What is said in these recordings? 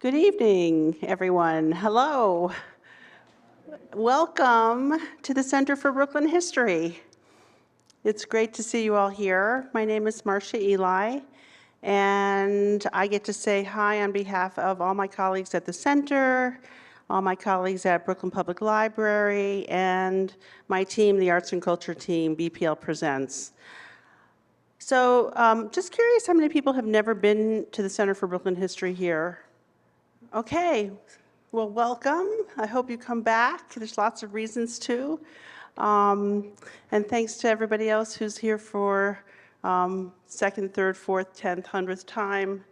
Good evening, everyone. Hello. Welcome to the Center for Brooklyn History. It's great to see you all here. My name is Marcia Eli, and I get to say hi on behalf of all my colleagues at the center, all my colleagues at Brooklyn Public Library, and my team, the Arts and Culture team, BPL Presents. So just curious how many people have never been to the Center for Brooklyn History here? Okay, well, welcome. I hope you come back. There's lots of reasons to. And thanks to everybody else who's here for second, third, fourth, 10th, 100th time.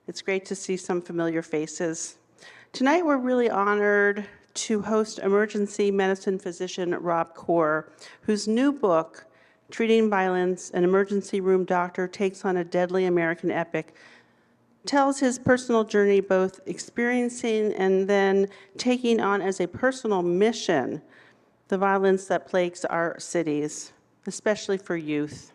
It's great to see some familiar faces. Tonight, we're really honored to host emergency medicine physician Rob Gore, whose new book, Treating Violence, An Emergency Room Doctor Takes on a Deadly American Epic, tells his personal journey, both experiencing and then taking on as a personal mission the violence that plagues our cities, especially for youth.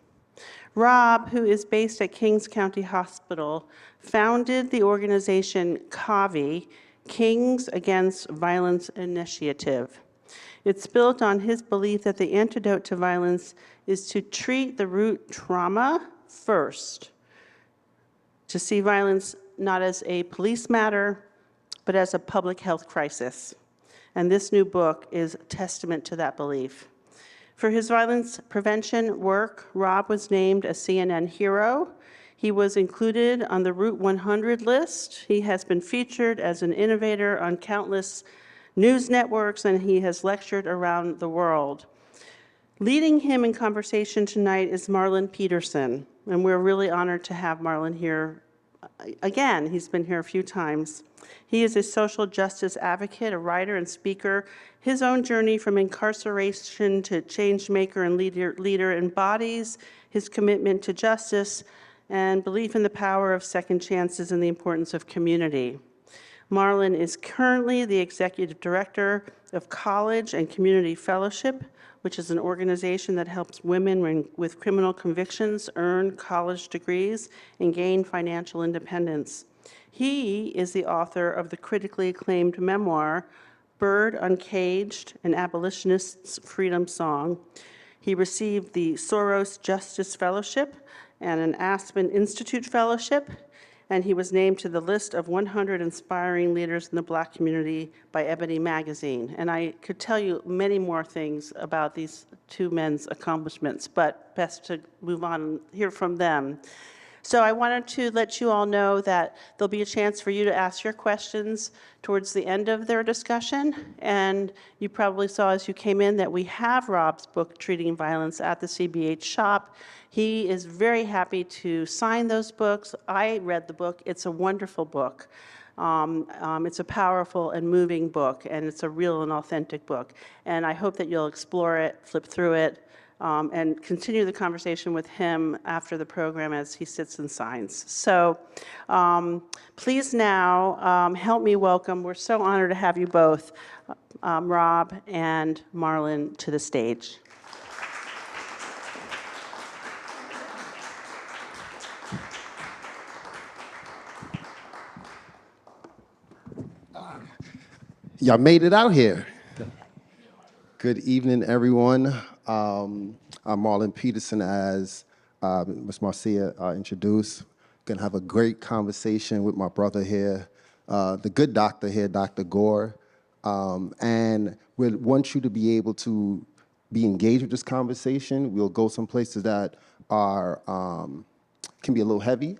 Rob, who is based at Kings County Hospital, founded the organization KAVI, Kings Against Violence Initiative. It's built on his belief that the antidote to violence is to treat the root trauma first, to see violence not as a police matter, but as a public health crisis. And this new book is a testament to that belief. For his violence prevention work, Rob was named a CNN hero. He was included on the Route 100 list. He has been featured as an innovator on countless news networks, and he has lectured around the world. Leading him in conversation tonight is Marlon Peterson, and we're really honored to have Marlon here again. He's been here a few times. He is a social justice advocate, a writer and speaker. His own journey from incarceration to change maker and leader embodies his commitment to justice and belief in the power of second chances and the importance of community. Marlon is currently the executive director of College and Community Fellowship, which is an organization that helps women with criminal convictions earn college degrees and gain financial independence. He is the author of the critically acclaimed memoir, Bird Uncaged, an Abolitionist's Freedom Song. He received the Soros Justice Fellowship and an Aspen Institute Fellowship, and he was named to the list of 100 inspiring leaders in the Black community by Ebony magazine. And I could tell you many more things about these two men's accomplishments, but best to move on and hear from them. So I wanted to let you all know that there'll be a chance for you to ask your questions towards the end of their discussion. And you probably saw as you came in that we have Rob's book, Treating Violence, at the CBH shop. He is very happy to sign those books. I read the book. It's a wonderful book. It's a powerful and moving book, and it's a real and authentic book. And I hope that you'll explore it, flip through it, and continue the conversation with him after the program as he sits and signs. So please now help me welcome, we're so honored to have you both, Rob and Marlon, to the stage. Y'all made it out here. Good evening, everyone. I'm Marlon Peterson, as Ms. Marcia introduced. Gonna have a great conversation with my brother here, the good doctor here, Dr. Gore. And we want you to be able to be engaged with this conversation. We'll go some places that are can be a little heavy,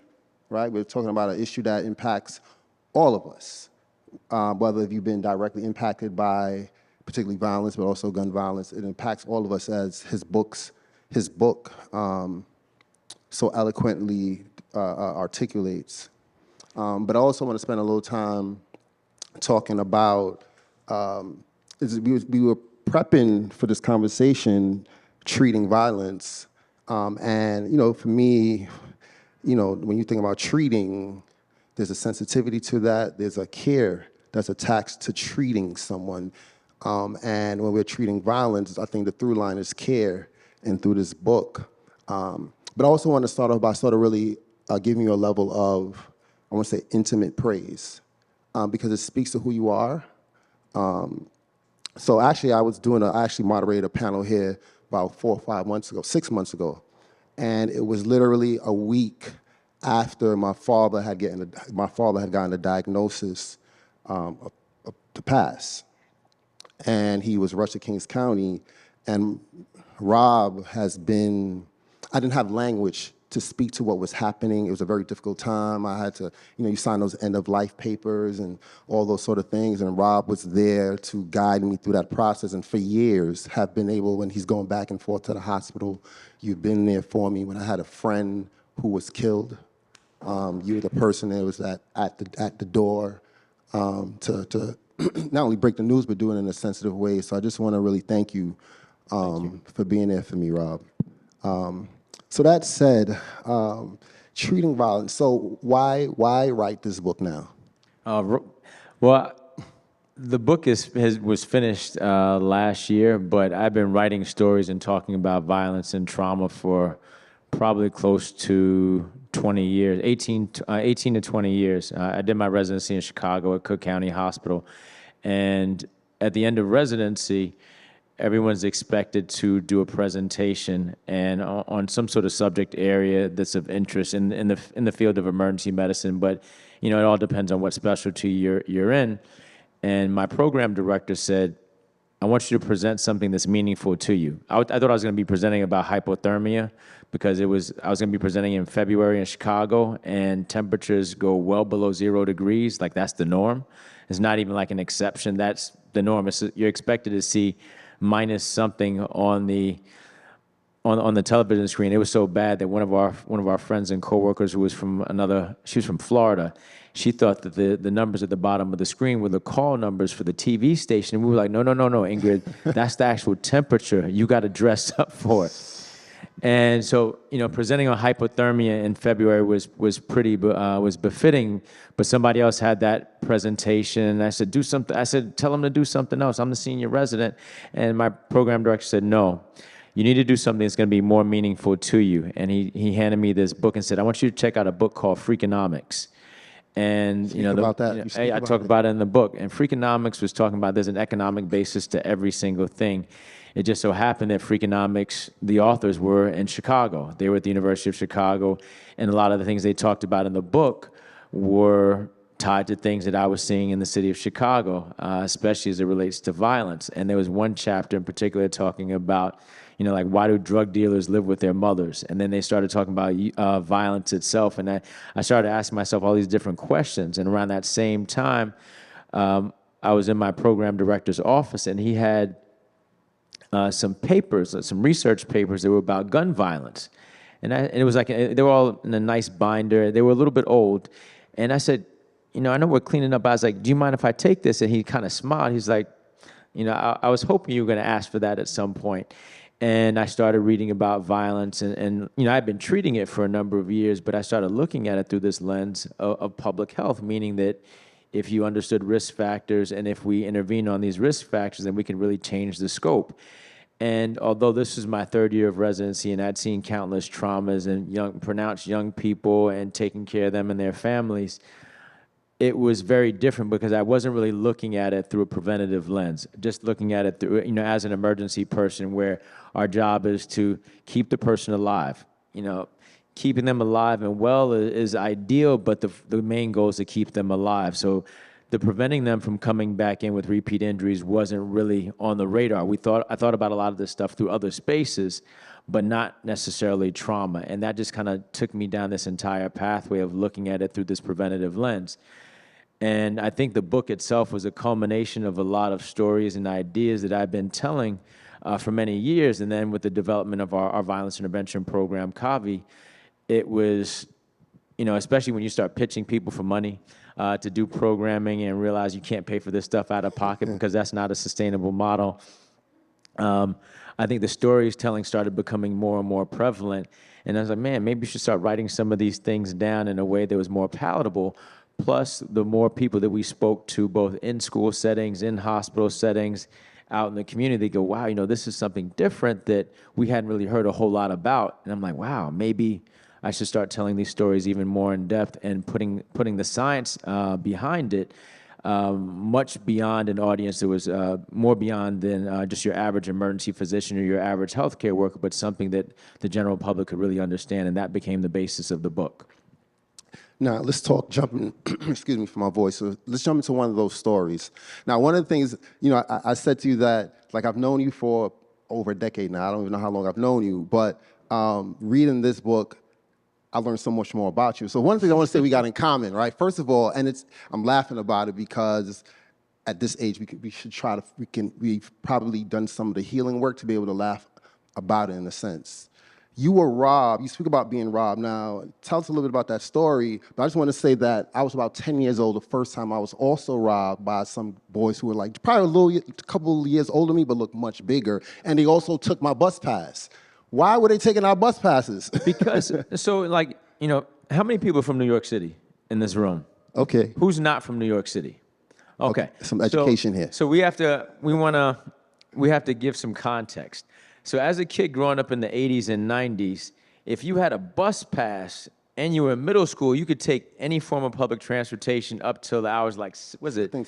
right? We're talking about an issue that impacts all of us. Whether if you've been directly impacted by particularly violence, but also gun violence, it impacts all of us, as his book so eloquently articulates. But I also want to spend a little time talking about, we were prepping for this conversation, treating violence, and for me, when you think about treating, there's a sensitivity to that. There's a care that's attached to treating someone. And when we're treating violence, I think the through line is care, and through this book. But I also want to start off by sort of really giving you a level of, I want to say, intimate praise. because it speaks to who you are. So actually, I actually moderated a panel here about 6 months ago, and it was literally a week after my father had gotten a diagnosis to pass, and he was rushed to Kings County, and Rob has been. I didn't have language to speak to what was happening. It was a very difficult time. I had to, you sign those end of life papers and all those sort of things. And Rob was there to guide me through that process. And for years, have been able, when he's going back and forth to the hospital, you've been there for me. When I had a friend who was killed, you were the person that was at the door to not only break the news, but do it in a sensitive way. So I just want to really thank you for being there for me, Rob. So that said, treating violence. So why write this book now? Well, the book was finished last year, but I've been writing stories and talking about violence and trauma for probably close to 20 years, 18 to 20 years. I did my residency in Chicago at Cook County Hospital, and at the end of residency, everyone's expected to do a presentation and on some sort of subject area that's of interest in the field of emergency medicine. But it all depends on what specialty you're in. And my program director said, I want you to present something that's meaningful to you. I thought I was going to be presenting about hypothermia because I was going to be presenting in February in Chicago, and temperatures go well below 0 degrees. Like, that's the norm. It's not even like an exception. That's the norm. You're expected to see minus something on the television screen. It was so bad that one of our friends and coworkers who was she was from Florida, she thought that the numbers at the bottom of the screen were the call numbers for the TV station. And we were like, no, Ingrid, that's the actual temperature. You got to dress up for it. And so, presenting on hypothermia in February was befitting, but somebody else had that presentation, and I said, do something. I said, tell them to do something else. I'm the senior resident. And my program director said, no, you need to do something that's going to be more meaningful to you. And he handed me this book and said, I want you to check out a book called Freakonomics. And I talk about it in the book. And Freakonomics was talking about there's an economic basis to every single thing. It just so happened that Freakonomics, the authors were in Chicago. They were at the University of Chicago, and a lot of the things they talked about in the book were tied to things that I was seeing in the city of Chicago, especially as it relates to violence. And there was one chapter in particular talking about, like, why do drug dealers live with their mothers? And then they started talking about violence itself, and I started asking myself all these different questions. And around that same time, I was in my program director's office, and he had some papers, some research papers that were about gun violence. And it was like, they were all in a nice binder. They were a little bit old. And I said, I know we're cleaning up. I was like, do you mind if I take this? And he kind of smiled. He's like, I was hoping you were going to ask for that at some point. And I started reading about violence. And I've been treating it for a number of years, but I started looking at it through this lens of public health, meaning that if you understood risk factors and if we intervene on these risk factors, then we can really change the scope. And although this is my third year of residency and I'd seen countless traumas and pronounced young people and taking care of them and their families, it was very different because I wasn't really looking at it through a preventative lens, just looking at it through, as an emergency person where our job is to keep the person alive. Keeping them alive and well is ideal, but the main goal is to keep them alive. So the preventing them from coming back in with repeat injuries wasn't really on the radar. I thought about a lot of this stuff through other spaces, but not necessarily trauma. And that just kind of took me down this entire pathway of looking at it through this preventative lens. And I think the book itself was a culmination of a lot of stories and ideas that I've been telling for many years. And then with the development of our violence intervention program, KAVI, it was, especially when you start pitching people for money, to do programming and realize you can't pay for this stuff out of pocket because that's not a sustainable model. I think the storytelling started becoming more and more prevalent. And I was like, man, maybe you should start writing some of these things down in a way that was more palatable. Plus, the more people that we spoke to, both in school settings, in hospital settings, out in the community, they go, wow, this is something different that we hadn't really heard a whole lot about. And I'm like, wow, maybe I should start telling these stories even more in depth and putting the science behind it. much beyond an audience that was more beyond than just your average emergency physician or your average healthcare worker, but something that the general public could really understand, and that became the basis of the book. Now, let's talk, jumping, excuse me for my voice, so let's jump into one of those stories. Now, one of the things, I said to you that, like, I've known you for over a decade now. I don't even know how long I've known you, but reading this book, I learned so much more about you. So one thing I want to say we got in common, right? First of all, and I'm laughing about it because at this age, we should try to, we've probably done some of the healing work to be able to laugh about it in a sense. You were robbed. You speak about being robbed. Now, tell us a little bit about that story. But I just want to say that I was about 10 years old the first time I was also robbed by some boys who were like probably a couple of years older than me, but looked much bigger. And they also took my bus pass. Why were they taking our bus passes? Because, so like, how many people are from New York City in this room? Okay. Who's not from New York City? Okay. Some education here. So we have to give some context. So as a kid growing up in the 80s and 90s, if you had a bus pass and you were in middle school, you could take any form of public transportation up till the hours like, was it? I think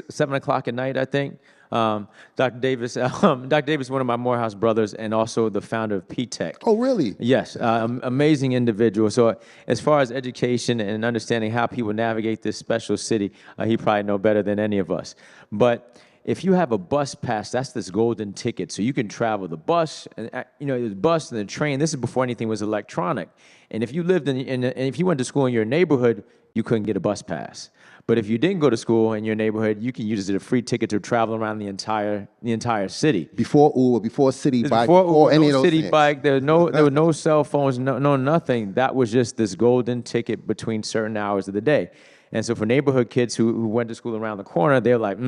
7 o'clock at night, I think. Dr. Davis, Dr. Davis, one of my Morehouse brothers, and also the founder of P-Tech. Oh, really? Yes, amazing individual. So as far as education and understanding how people navigate this special city, he probably know better than any of us. But if you have a bus pass, that's this golden ticket. So you can travel the bus, and the bus and the train. This is before anything was electronic. And if you lived and if you went to school in your neighborhood, you couldn't get a bus pass. But if you didn't go to school in your neighborhood, you can use it as a free ticket to travel around the entire city. Before Uber, before City Bike, before any of no those City things. Bike, there were no cell phones, no nothing. That was just this golden ticket between certain hours of the day. And so for neighborhood kids who went to school around the corner, they're like,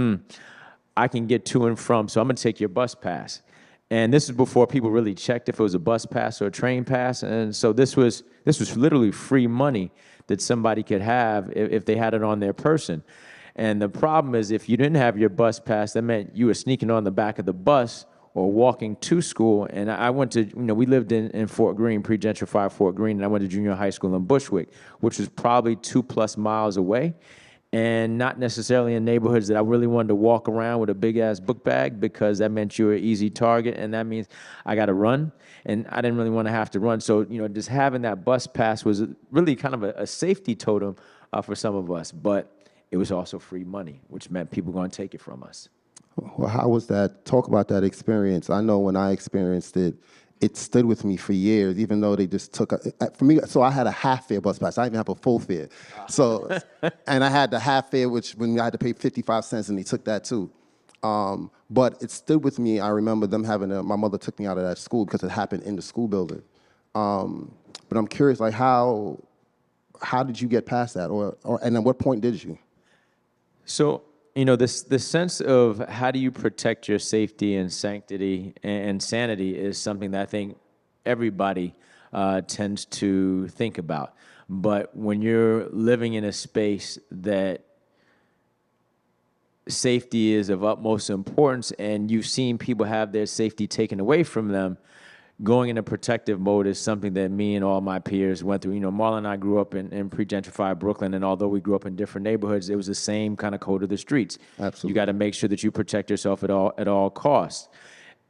I can get to and from, so I'm going to take your bus pass. And this is before people really checked if it was a bus pass or a train pass. And so this was literally free money that somebody could have if they had it on their person. And the problem is if you didn't have your bus pass, that meant you were sneaking on the back of the bus or walking to school. And I went to, we lived in Fort Greene, pre-gentrified Fort Greene, and I went to junior high school in Bushwick, which was probably 2+ miles away. And not necessarily in neighborhoods that I really wanted to walk around with a big-ass book bag, because that meant you were an easy target, and that means I got to run, and I didn't really want to have to run. So, just having that bus pass was really kind of a safety totem for some of us, but it was also free money, which meant people were going to take it from us. Well, how was that? Talk about that experience. I know when I experienced it, it stood with me for years, even though they just took, for me, so I had a half-fare bus pass. I didn't even have a full fare. So, and I had the half fare, which when I had to pay 55 cents, and they took that too. But it stood with me. I remember them having, my mother took me out of that school because it happened in the school building. But I'm curious, like how did you get past that? And at what point did you? So, this sense of how do you protect your safety and sanctity and sanity is something that I think everybody tends to think about. But when you're living in a space that safety is of utmost importance and you've seen people have their safety taken away from them, going into protective mode is something that me and all my peers went through. Marlon and I grew up in pre-gentrified Brooklyn, and although we grew up in different neighborhoods, it was the same kind of code of the streets. Absolutely. You got to make sure that you protect yourself at all costs.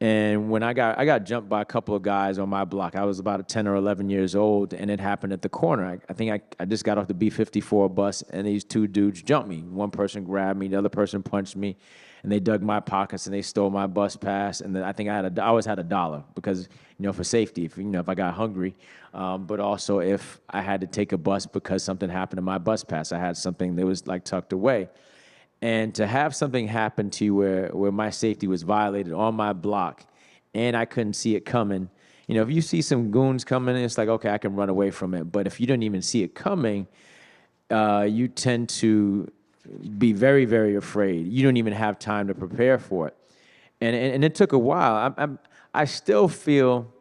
And when I got jumped by a couple of guys on my block, I was about 10 or 11 years old, and it happened at the corner. I think I just got off the B-54 bus, and these two dudes jumped me. One person grabbed me, the other person punched me, and they dug my pockets and they stole my bus pass. And then I think I always had $1 because, for safety, if I got hungry, but also if I had to take a bus because something happened to my bus pass, I had something that was like tucked away. And to have something happen to you where my safety was violated on my block and I couldn't see it coming, if you see some goons coming, it's like, okay, I can run away from it. But if you don't even see it coming, you tend to be very, very afraid. You don't even have time to prepare for it. And it took a while. I still feel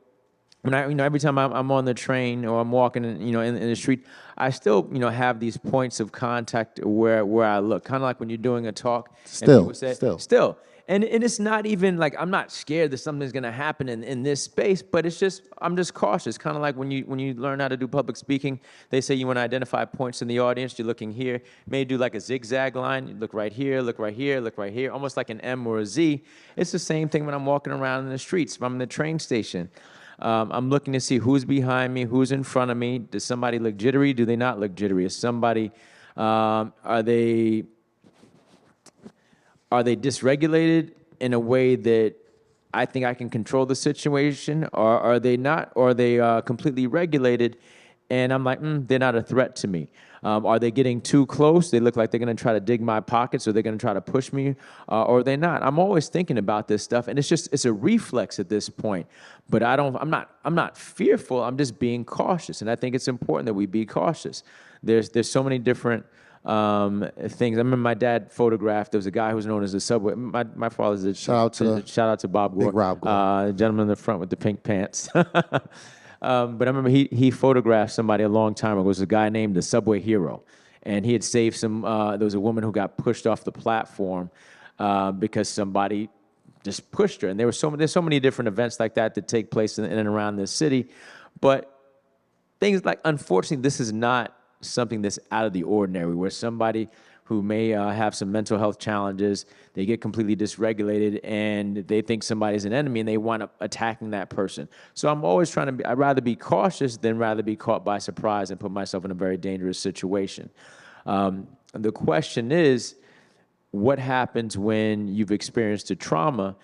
when every time I'm on the train or I'm walking in the street, I still have these points of contact where I look, kind of like when you're doing a talk. Still. and it's not even like I'm not scared that something's going to happen in this space, but it's just I'm just cautious. Kind of like when you learn how to do public speaking, they say you want to identify points in the audience. You're looking here, may do like a zigzag line. You look right here, look right here, look right here, almost like an M or a Z. It's the same thing when I'm walking around in the streets. If I'm in the train station, I'm looking to see who's behind me, who's in front of me. Does somebody look jittery? Do they not look jittery? Is somebody are they dysregulated in a way that I think I can control the situation, or are they not? Or are they completely regulated, and I'm like, they're not a threat to me? Are they getting too close? They look like they're going to try to dig my pockets, or they're going to try to push me, or are they not? I'm always thinking about this stuff, and it's a reflex at this point. But I'm not fearful. I'm just being cautious, and I think it's important that we be cautious. There's so many different things. I remember my dad photographed. There was a guy who was known as the Subway. My father's a Shout out to Bob Gore, Big Rob Gore. the gentleman in the front with the pink pants. But I remember he photographed somebody a long time ago. It was a guy named the Subway Hero, and he had saved some. There was a woman who got pushed off the platform because somebody just pushed her. And there's so many different events like that take place in and around this city, but things like, unfortunately, this is not something that's out of the ordinary, where somebody who may have some mental health challenges, they get completely dysregulated, and they think somebody's an enemy, and they wind up attacking that person. So I'm always trying to I'd rather be cautious than rather be caught by surprise and put myself in a very dangerous situation. The question is, what happens when you've experienced a trauma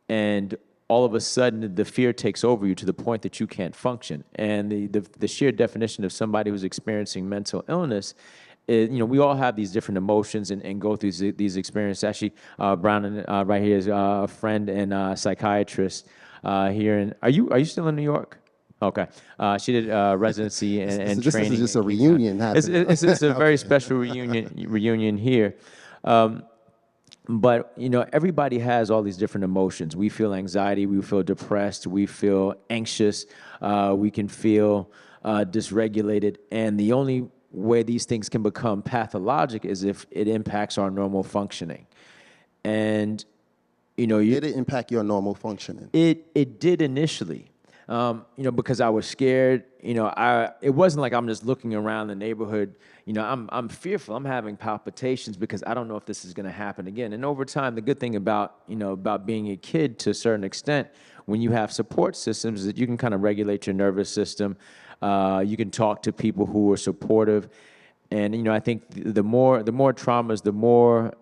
and all of a sudden the fear takes over you to the point that you can't function? And the sheer definition of somebody who's experiencing mental illness is, we all have these different emotions and go through these experiences. Actually, Brown right here is a friend and a psychiatrist here. Are you still in New York? Okay. She did residency and training. This is just a reunion happening. It's a very special reunion here. But, everybody has all these different emotions. We feel anxiety, we feel depressed, we feel anxious, we can feel dysregulated. And the only way these things can become pathologic is if it impacts our normal functioning. And, Did it impact your normal functioning? It did initially. Because I was scared. It wasn't like I'm just looking around the neighborhood. I'm fearful. I'm having palpitations because I don't know if this is going to happen again. And over time, the good thing about being a kid to a certain extent, when you have support systems, is that you can kind of regulate your nervous system. You can talk to people who are supportive. And, I think the more traumas, the more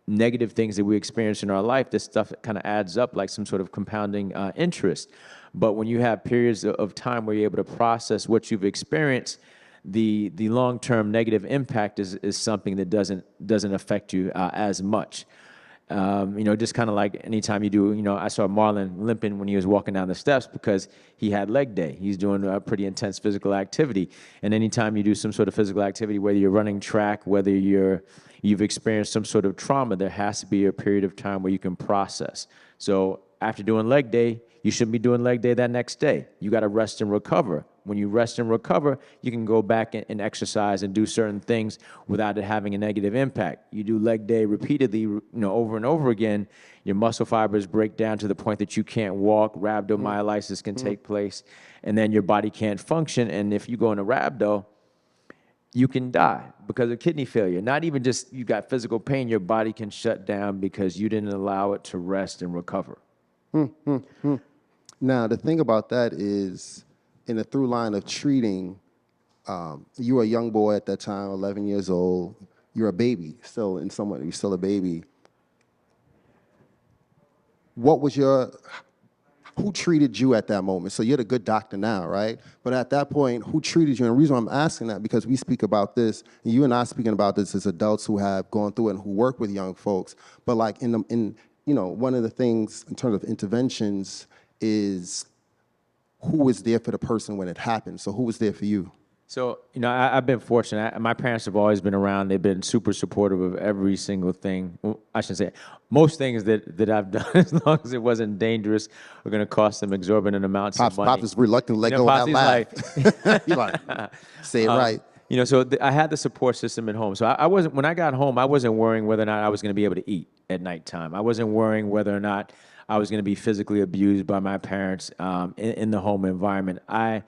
negative things that we experience in our life, this stuff kind of adds up like some sort of compounding interest. But when you have periods of time where you're able to process what you've experienced, the long-term negative impact is something that doesn't affect you as much. Just kind of like anytime you do, I saw Marlon limping when he was walking down the steps because he had leg day. He's doing a pretty intense physical activity. And anytime you do some sort of physical activity, whether you're running track, whether you've experienced some sort of trauma, there has to be a period of time where you can process. So after doing leg day, you shouldn't be doing leg day that next day. You got to rest and recover. When you rest and recover, you can go back and exercise and do certain things without it having a negative impact. You do leg day repeatedly, over and over again, your muscle fibers break down to the point that you can't walk. Rhabdomyolysis can take place, and then your body can't function. And if you go into rhabdo, you can die because of kidney failure. Not even just you got physical pain, your body can shut down because you didn't allow it to rest and recover. Now, the thing about that is, in the through line of treating, you were a young boy at that time, 11 years old. You're a baby, still in somewhat, you're still a baby. Who treated you at that moment? So you're the good doctor now, right? But at that point, who treated you? And the reason I'm asking that, because we speak about this, and you and I speaking about this as adults who have gone through it and who work with young folks. But like one of the things in terms of interventions is who was there for the person when it happened. So who was there for you? So, I've been fortunate. My parents have always been around. They've been super supportive of every single thing. Well, I shouldn't say most things that I've done, as long as it wasn't dangerous or going to cost them exorbitant amounts of money. Pops is reluctant to let go of that laugh. You're like, say it right. So I had the support system at home. So I wasn't, when I got home, I wasn't worrying whether or not I was going to be able to eat at nighttime. I wasn't worrying whether or not I was going to be physically abused by my parents in the home environment. I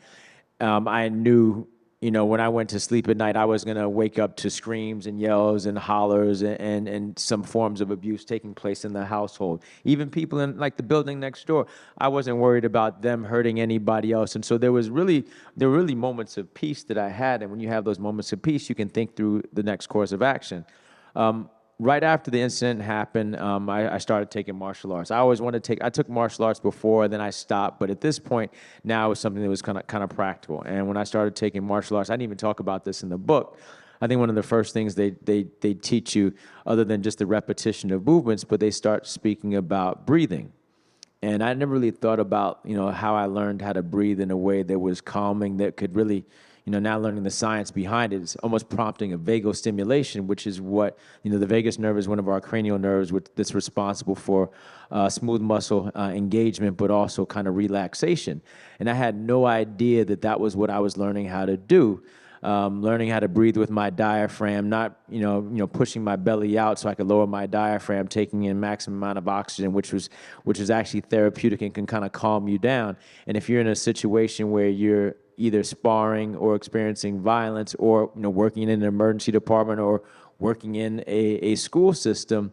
knew, when I went to sleep at night, I was going to wake up to screams and yells and hollers and some forms of abuse taking place in the household. Even people in like the building next door, I wasn't worried about them hurting anybody else. And so there were really moments of peace that I had. And when you have those moments of peace, you can think through the next course of action. Right after the incident happened, I started taking martial arts. I always wanted to I took martial arts before, then I stopped. But at this point, now it was something that was kind of practical. And when I started taking martial arts, I didn't even talk about this in the book. I think one of the first things they teach you, other than just the repetition of movements, but they start speaking about breathing. And I never really thought about, how I learned how to breathe in a way that was calming, that could really, now learning the science behind it, it's almost prompting a vagal stimulation, which is what, the vagus nerve is one of our cranial nerves that's responsible for smooth muscle engagement, but also kind of relaxation. And I had no idea that was what I was learning how to do. Learning how to breathe with my diaphragm, not pushing my belly out so I could lower my diaphragm, taking in maximum amount of oxygen, which was actually therapeutic and can kind of calm you down. And if you're in a situation where you're either sparring or experiencing violence, or working in an emergency department, or working in a school system,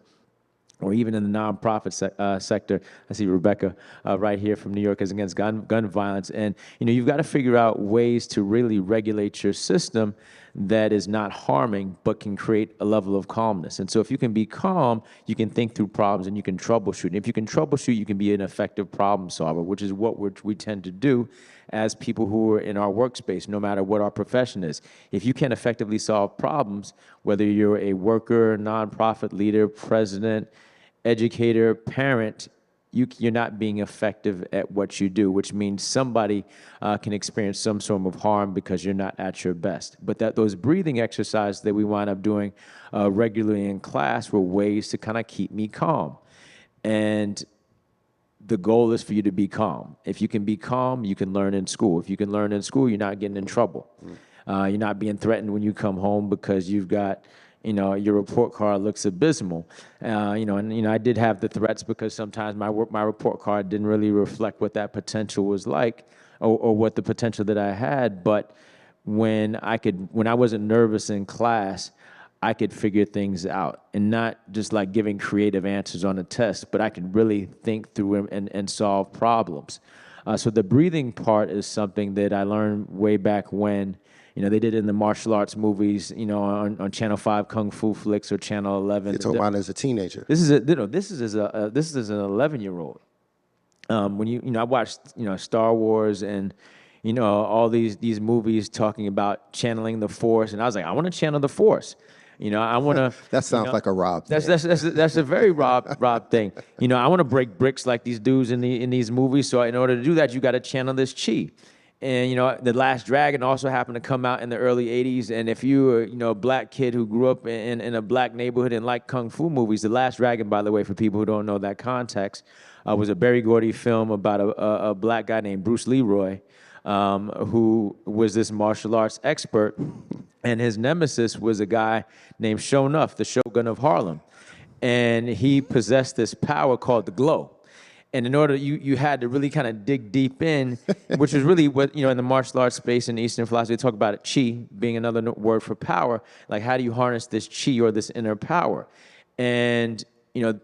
or even in the nonprofit sector. I see Rebecca right here from New York is against gun violence. And, you've got to figure out ways to really regulate your system that is not harming, but can create a level of calmness. And so if you can be calm, you can think through problems and you can troubleshoot. And if you can troubleshoot, you can be an effective problem solver, which is what we tend to do as people who are in our workspace, no matter what our profession is. If you can effectively solve problems, whether you're a worker, nonprofit leader, president, educator, parent, you're not being effective at what you do, which means somebody can experience some form of harm because you're not at your best. But those breathing exercises that we wind up doing regularly in class were ways to kind of keep me calm. And the goal is for you to be calm. If you can be calm, you can learn in school. If you can learn in school, you're not getting in trouble. You're not being threatened when you come home because you've got your report card looks abysmal. I did have the threats because sometimes my report card didn't really reflect what that potential was like, or what the potential that I had. But when I wasn't nervous in class, I could figure things out, and not just like giving creative answers on a test, but I could really think through and solve problems. So the breathing part is something that I learned way back when. They did it in the martial arts movies, on Channel 5 Kung Fu flicks, or Channel 11. You're talking about as a teenager. This is as an 11-year-old. When I watched Star Wars and all these movies talking about channeling the Force, and I was like, I want to channel the Force. I want to. That sounds like a Rob thing. That's a very Rob thing. I want to break bricks like these dudes in these movies. So in order to do that, you got to channel this chi. And, The Last Dragon also happened to come out in the early 80s. And if you were, a black kid who grew up in a black neighborhood and liked Kung Fu movies, The Last Dragon, by the way, for people who don't know that context, was a Berry Gordy film about a black guy named Bruce Leroy, who was this martial arts expert. And his nemesis was a guy named Shonuff, the Shogun of Harlem. And he possessed this power called the glow. And in order, you had to really kind of dig deep in, which is really what, in the martial arts space and Eastern philosophy, they talk about it, chi being another word for power. Like, how do you harness this chi, or this inner power? And,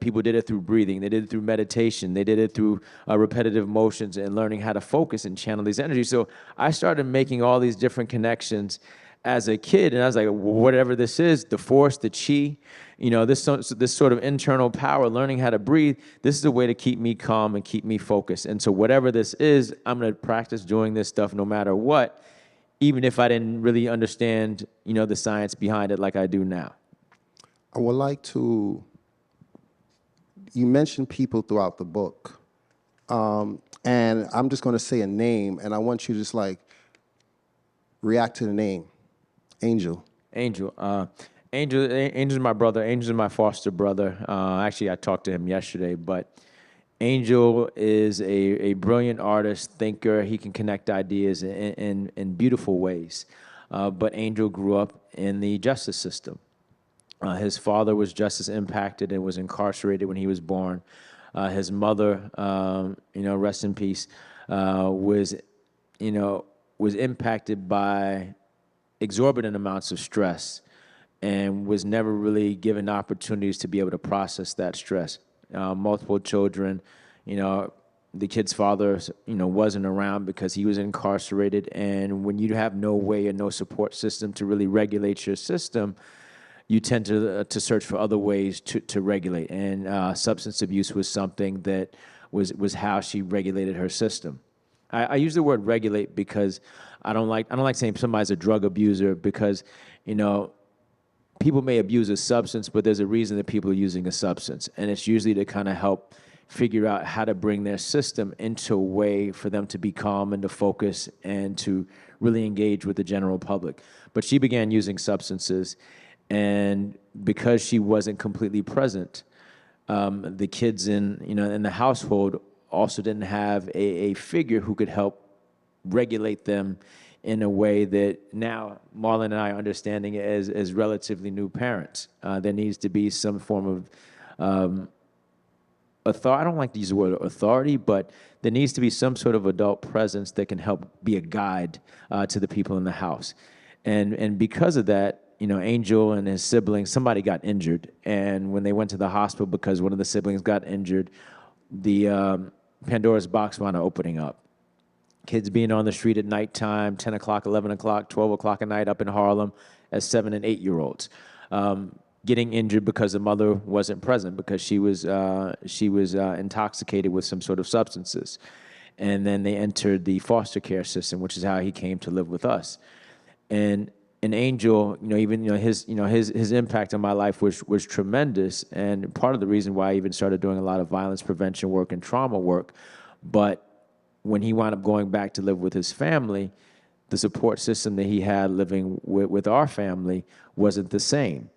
people did it through breathing. They did it through meditation. They did it through repetitive motions and learning how to focus and channel these energies. So I started making all these different connections as a kid, and I was like, whatever this is, the Force, the chi, this sort of internal power, learning how to breathe, this is a way to keep me calm and keep me focused. And so whatever this is, I'm going to practice doing this stuff no matter what, even if I didn't really understand, the science behind it like I do now. I would like to, you mentioned people throughout the book, and I'm just going to say a name, and I want you to just react to the name. Angel. Angel is my brother. Angel is my foster brother. Actually, I talked to him yesterday, but Angel is a brilliant artist, thinker. He can connect ideas in beautiful ways. but Angel grew up in the justice system. His father was just as impacted and was incarcerated when he was born. His mother, rest in peace, was, was impacted by exorbitant amounts of stress and was never really given opportunities to be able to process that stress. Multiple children, the kid's father, wasn't around because he was incarcerated. And when you have no way and no support system to really regulate your system, you tend to search for other ways to regulate. And substance abuse was something that was how she regulated her system. I use the word regulate because I don't like saying somebody's a drug abuser because, people may abuse a substance, but there's a reason that people are using a substance. And it's usually to kind of help figure out how to bring their system into a way for them to be calm and to focus and to really engage with the general public. But she began using substances, and because she wasn't completely present, the kids in the household also didn't have a figure who could help regulate them in a way that now Marlon and I are understanding as relatively new parents. There needs to be some form of authority. I don't like to use the word authority, but there needs to be some sort of adult presence that can help be a guide to the people in the house. And because of that, Angel and his siblings, somebody got injured. And when they went to the hospital because one of the siblings got injured, the Pandora's box wound up opening up. Kids being on the street at nighttime, 10 o'clock, 11 o'clock, 12 o'clock at night up in Harlem as 7 and 8 year olds. Getting injured because the mother wasn't present because she was intoxicated with some sort of substances. And then they entered the foster care system, which is how he came to live with us. And Angel, his impact on my life was tremendous, and part of the reason why I even started doing a lot of violence prevention work and trauma work. But when he wound up going back to live with his family, the support system that he had living with our family wasn't the same.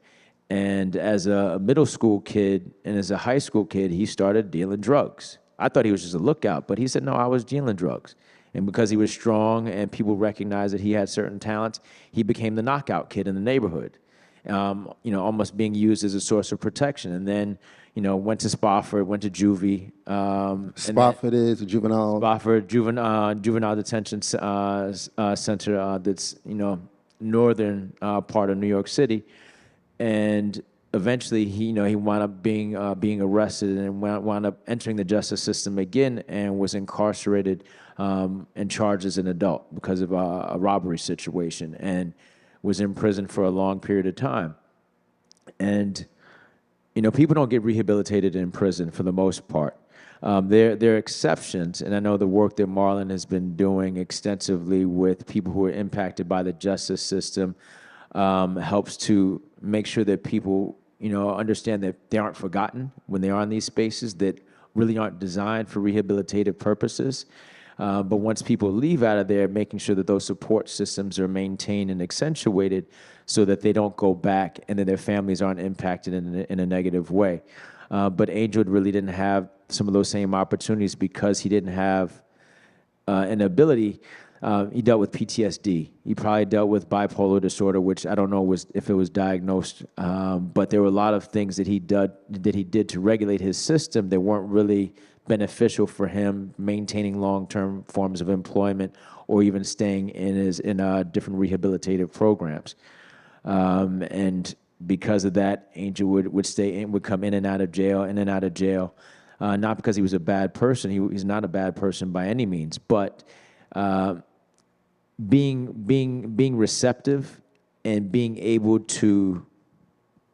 And as a middle school kid and as a high school kid, he started dealing drugs. I thought he was just a lookout, but he said, no, I was dealing drugs. And because he was strong and people recognized that he had certain talents, he became the knockout kid in the neighborhood, almost being used as a source of protection. And then, went to Spofford, went to juvie. Spofford is a juvenile. Spofford, juvenile detention center that's, northern part of New York City. And eventually, he wound up being arrested and wound up entering the justice system again and was incarcerated and charged as an adult because of a robbery situation and was in prison for a long period of time. And, people don't get rehabilitated in prison for the most part. There are exceptions, and I know the work that Marlon has been doing extensively with people who are impacted by the justice system helps to make sure that people, understand that they aren't forgotten when they are in these spaces that really aren't designed for rehabilitative purposes. But once people leave out of there, making sure that those support systems are maintained and accentuated so that they don't go back and that their families aren't impacted in a negative way. But Angel really didn't have some of those same opportunities because he didn't have an ability. He dealt with PTSD. He probably dealt with bipolar disorder, which I don't know if it was diagnosed. But there were a lot of things that he did to regulate his system that weren't really beneficial for him maintaining long-term forms of employment or even staying in different rehabilitative programs. And because of that, Angel would come in and out of jail, not because he was a bad person. He's not a bad person by any means, but being receptive and being able to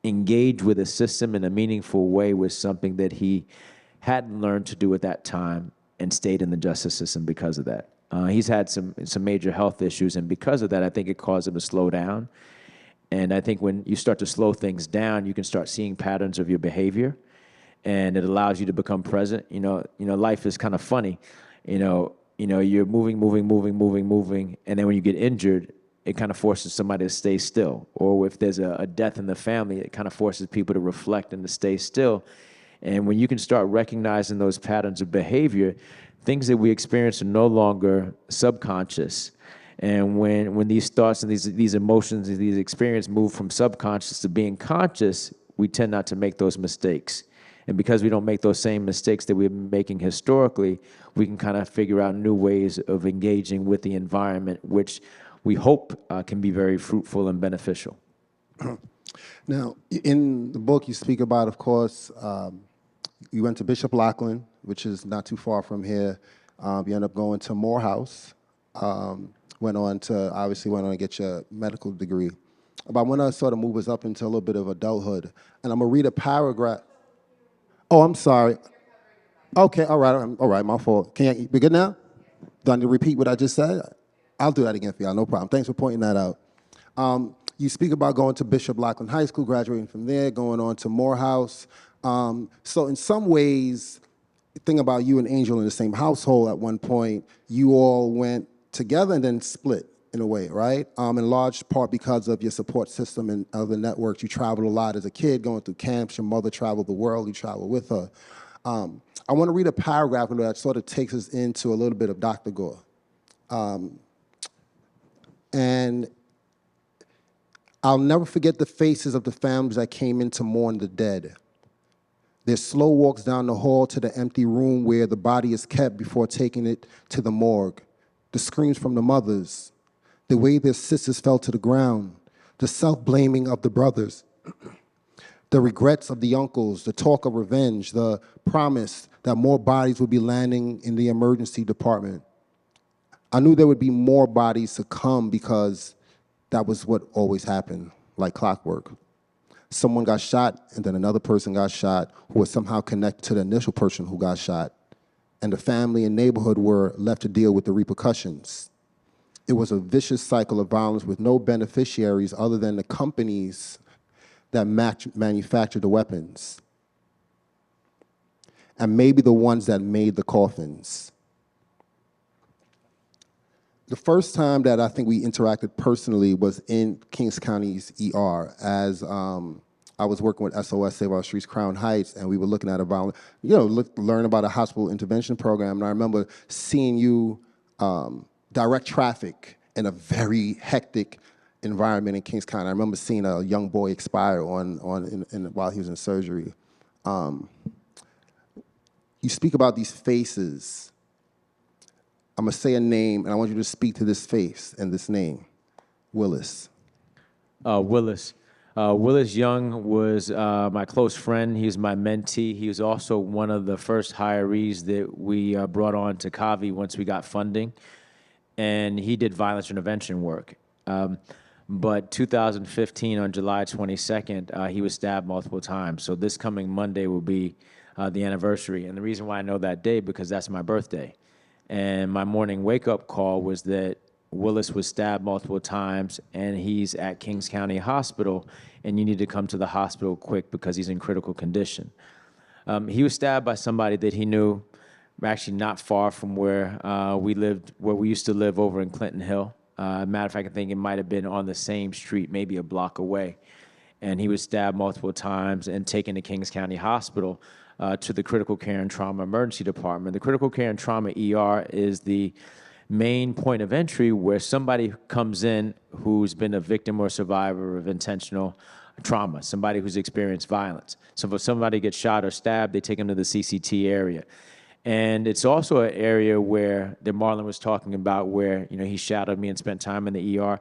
engage with a system in a meaningful way was something that he hadn't learned to do at that time and stayed in the justice system because of that. He's had some major health issues, and because of that, I think it caused him to slow down. And I think when you start to slow things down, you can start seeing patterns of your behavior, and it allows you to become present. Life is kind of funny. You're moving, and then when you get injured, it kind of forces somebody to stay still. Or if there's a death in the family, it kind of forces people to reflect and to stay still. And when you can start recognizing those patterns of behavior, things that we experience are no longer subconscious, And when these thoughts and these emotions and these experiences move from subconscious to being conscious, we tend not to make those mistakes. And because we don't make those same mistakes that we've been making historically, we can kind of figure out new ways of engaging with the environment, which we hope can be very fruitful and beneficial. Now, in the book, you speak about, of course, you went to Bishop Lachlan, which is not too far from here. You end up going to Morehouse. Went on to get your medical degree. But I want to sort of move us up into a little bit of adulthood. And I'm going to read a paragraph. Oh, I'm sorry. Okay, all right, my fault. We good now? Do I need to repeat what I just said? I'll do that again for y'all, no problem. Thanks for pointing that out. You speak about going to Bishop Lachlan High School, graduating from there, going on to Morehouse. So in some ways, think about you and Angel in the same household at one point. You all went together and then split in a way, right? In large part because of your support system and other networks. You traveled a lot as a kid, going through camps. Your mother traveled the world. You traveled with her. I want to read a paragraph that sort of takes us into a little bit of Dr. Gore. And I'll never forget the faces of the families that came in to mourn the dead. Their slow walks down the hall to the empty room where the body is kept before taking it to the morgue. The screams from the mothers, the way their sisters fell to the ground, the self-blaming of the brothers, the regrets of the uncles, the talk of revenge, the promise that more bodies would be landing in the emergency department. I knew there would be more bodies to come because that was what always happened, like clockwork. Someone got shot, and then another person got shot who was somehow connected to the initial person who got shot. And the family and neighborhood were left to deal with the repercussions. It was a vicious cycle of violence with no beneficiaries other than the companies that manufactured the weapons. And maybe the ones that made the coffins. The first time that I think we interacted personally was in Kings County's ER as I was working with SOS Save Our Streets Crown Heights, and we were looking at learn about a hospital intervention program. And I remember seeing you direct traffic in a very hectic environment in Kings County. I remember seeing a young boy expire while he was in surgery. You speak about these faces. I'm gonna say a name, and I want you to speak to this face and this name, Willis. Willis. Willis Young was my close friend. He was my mentee. He was also one of the first hirees that we brought on to KAVI once we got funding. And he did violence intervention work. But 2015, on July 22nd, he was stabbed multiple times. So this coming Monday will be the anniversary. And the reason why I know that day, because that's my birthday. And my morning wake-up call was that Willis was stabbed multiple times, and he's at Kings County Hospital, and you need to come to the hospital quick because he's in critical condition. He was stabbed by somebody that he knew, actually not far from where we used to live over in Clinton Hill. Matter of fact, I think it might have been on the same street, maybe a block away. And he was stabbed multiple times and taken to Kings County Hospital to the critical care and trauma emergency department. The critical care and trauma ER is the main point of entry where somebody comes in who's been a victim or survivor of intentional trauma, somebody who's experienced violence. So if somebody gets shot or stabbed, they take them to the CCT area. And it's also an area where that Marlon was talking about where, he shadowed me and spent time in the ER.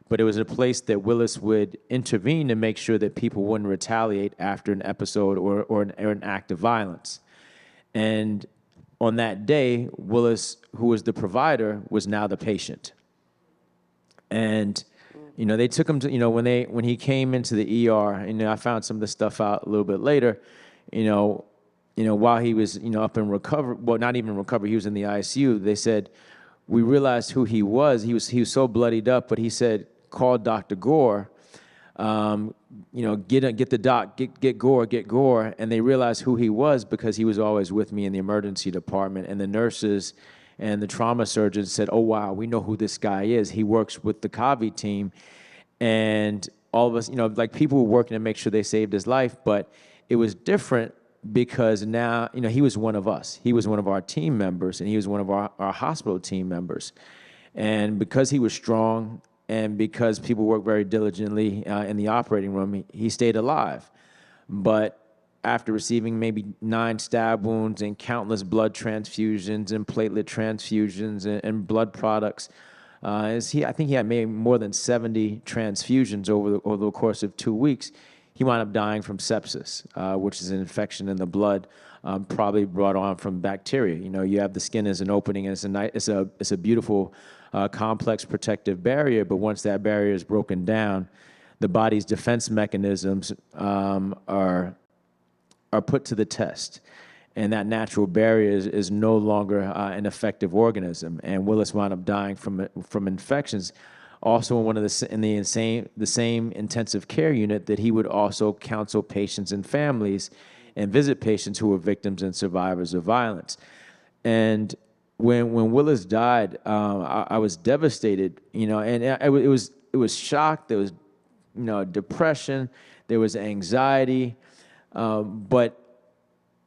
But it was a place that Willis would intervene to make sure that people wouldn't retaliate after an episode or an act of violence. And on that day, Willis, who was the provider, was now the patient. And, they took him to, when he came into the ER, I found some of the stuff out a little bit later, while he was, up in recovery, well, not even recovery, he was in the ICU, they said, we realized who he was. He was so bloodied up, but he said, call Dr. Gore, get the doc, get Gore. And they realized who he was because he was always with me in the emergency department. And the nurses and the trauma surgeons said, oh, wow, we know who this guy is. He works with the KAVI team. And all of us, people were working to make sure they saved his life. But it was different because now, he was one of us. He was one of our team members, and he was one of our hospital team members. And because he was strong and because people worked very diligently in the operating room, he stayed alive. But after receiving maybe 9 stab wounds and countless blood transfusions and platelet transfusions and blood products, I think he had maybe more than 70 transfusions over the course of 2 weeks. He wound up dying from sepsis, which is an infection in the blood, probably brought on from bacteria. You know, you have the skin as an opening, and it's a beautiful, complex protective barrier. But once that barrier is broken down, the body's defense mechanisms are put to the test, and that natural barrier is no longer an effective organism. And Willis wound up dying from infections. Also, in the same intensive care unit that he would also counsel patients and families, and visit patients who were victims and survivors of violence. And when Willis died, I was devastated. You know, and it was shock. There was, you know, depression. There was anxiety, but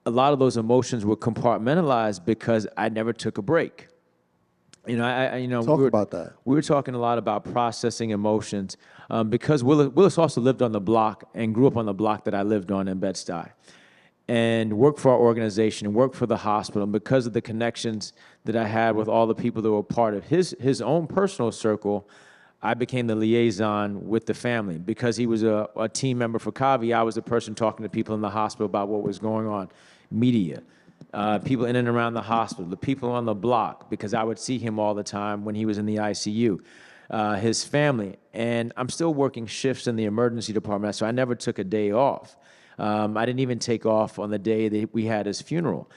a lot of those emotions were compartmentalized because I never took a break. You know, Talk about that. We were talking a lot about processing emotions because Willis also lived on the block and grew up on the block that I lived on in Bed-Stuy, and worked for our organization and worked for the hospital. And because of the connections that I had with all the people that were part of his own personal circle, I became the liaison with the family. Because he was a team member for KAVI, I was the person talking to people in the hospital about what was going on, media, people in and around the hospital, the people on the block, because I would see him all the time when he was in the ICU, his family. And I'm still working shifts in the emergency department, so I never took a day off. I didn't even take off on the day that we had his funeral.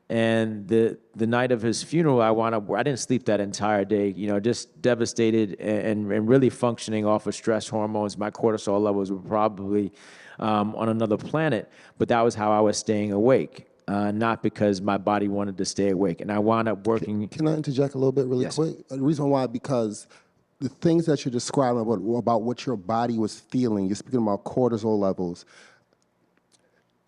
And the night of his funeral, I didn't sleep that entire day, you know, just devastated and really functioning off of stress hormones. My cortisol levels were probably on another planet, but that was how I was staying awake, not because my body wanted to stay awake. And I wound up working. Can I interject a little bit really quick? The reason why, because the things that you're describing about what your body was feeling, you're speaking about cortisol levels.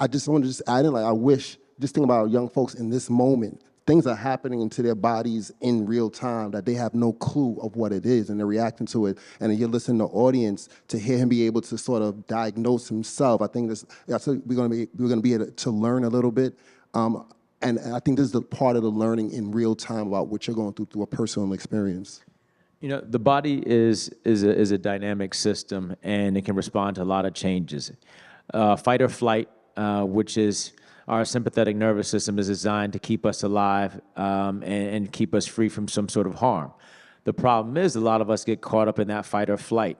I just want to just add in, like, I wish, just think about young folks in this moment. Things are happening into their bodies in real time that they have no clue of what it is, and they're reacting to it. And then you're listening to the audience to hear him be able to sort of diagnose himself. I think that's what we're going to be able to learn a little bit. And I think this is the part of the learning in real time about what you're going through a personal experience. You know, the body is a dynamic system, and it can respond to a lot of changes. Fight or flight, which is our sympathetic nervous system, is designed to keep us alive and keep us free from some sort of harm. The problem is a lot of us get caught up in that fight or flight.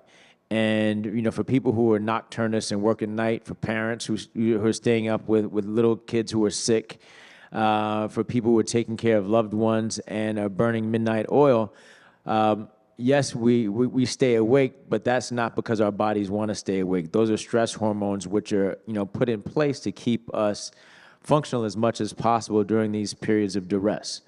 And, you know, for people who are nocturnists and work at night, for parents who are staying up with little kids who are sick, for people who are taking care of loved ones and are burning midnight oil, yes, we stay awake, but that's not because our bodies want to stay awake. Those are stress hormones which are, you know, put in place to keep us functional as much as possible during these periods of duress.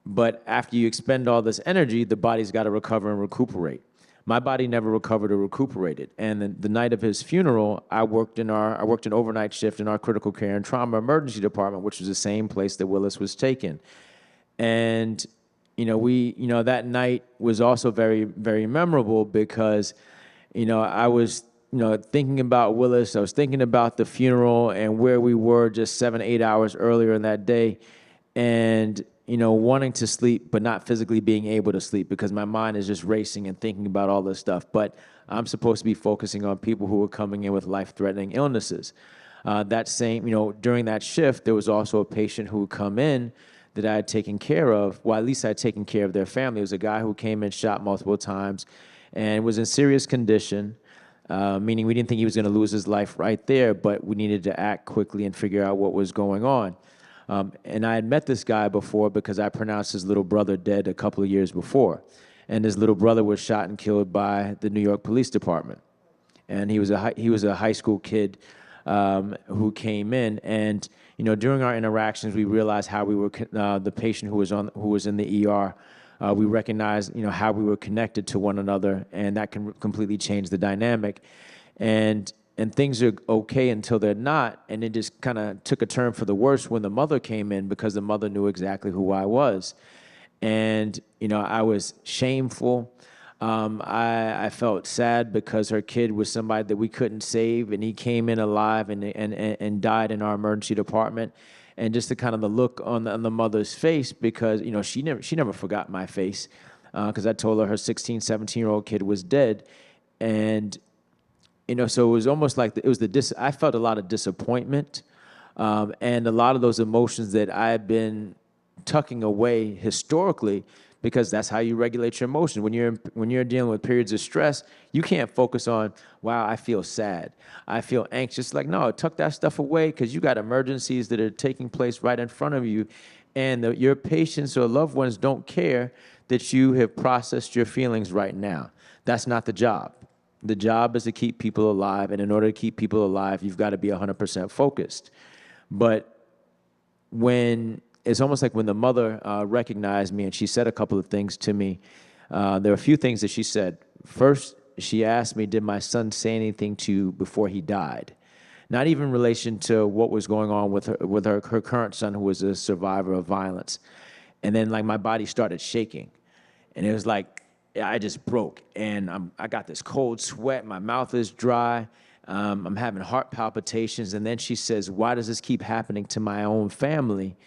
But after you expend all this energy, the body's got to recover and recuperate. My body never recovered or recuperated. And the night of his funeral, I worked an overnight shift in our critical care and trauma emergency department, which was the same place that Willis was taken. And that night was also very, very memorable because, I was, thinking about Willis. I was thinking about the funeral and where we were just 7-8 hours earlier in that day, and, wanting to sleep, but not physically being able to sleep because my mind is just racing and thinking about all this stuff. But I'm supposed to be focusing on people who are coming in with life-threatening illnesses. During that shift, there was also a patient who would come in that I had taken care of, well, at least I had taken care of their family. It was a guy who came in, shot multiple times, and was in serious condition, meaning we didn't think he was going to lose his life right there, but we needed to act quickly and figure out what was going on. And I had met this guy before because I pronounced his little brother dead a couple of years before. And his little brother was shot and killed by the New York Police Department. And he was a high school kid who came in, and during our interactions, we realized how we were the patient who was in the ER. We recognized how we were connected to one another, and that can completely change the dynamic. And things are okay until they're not, and it just kind of took a turn for the worse when the mother came in because the mother knew exactly who I was. And, I was shameful. I felt sad because her kid was somebody that we couldn't save, and he came in alive and died in our emergency department. And just the kind of the look on the mother's face, because, she never forgot my face, because I told her 16, 17-year-old kid was dead. And, so it was almost like I felt a lot of disappointment, and a lot of those emotions that I had been tucking away historically, because that's how you regulate your emotions. When you're dealing with periods of stress, you can't focus on, wow, I feel sad, I feel anxious. Like, no, tuck that stuff away, because you got emergencies that are taking place right in front of you, and your patients or loved ones don't care that you have processed your feelings right now. That's not the job. The job is to keep people alive, and in order to keep people alive, you've got to be 100% focused. But it's almost like when the mother recognized me and she said a couple of things to me, there were a few things that she said. First, she asked me, did my son say anything to you before he died? Not even in relation to what was going on with her current son, who was a survivor of violence. And then, like, my body started shaking. And it was like, I just broke. And I got this cold sweat. My mouth is dry. I'm having heart palpitations. And then she says, why does this keep happening to my own family?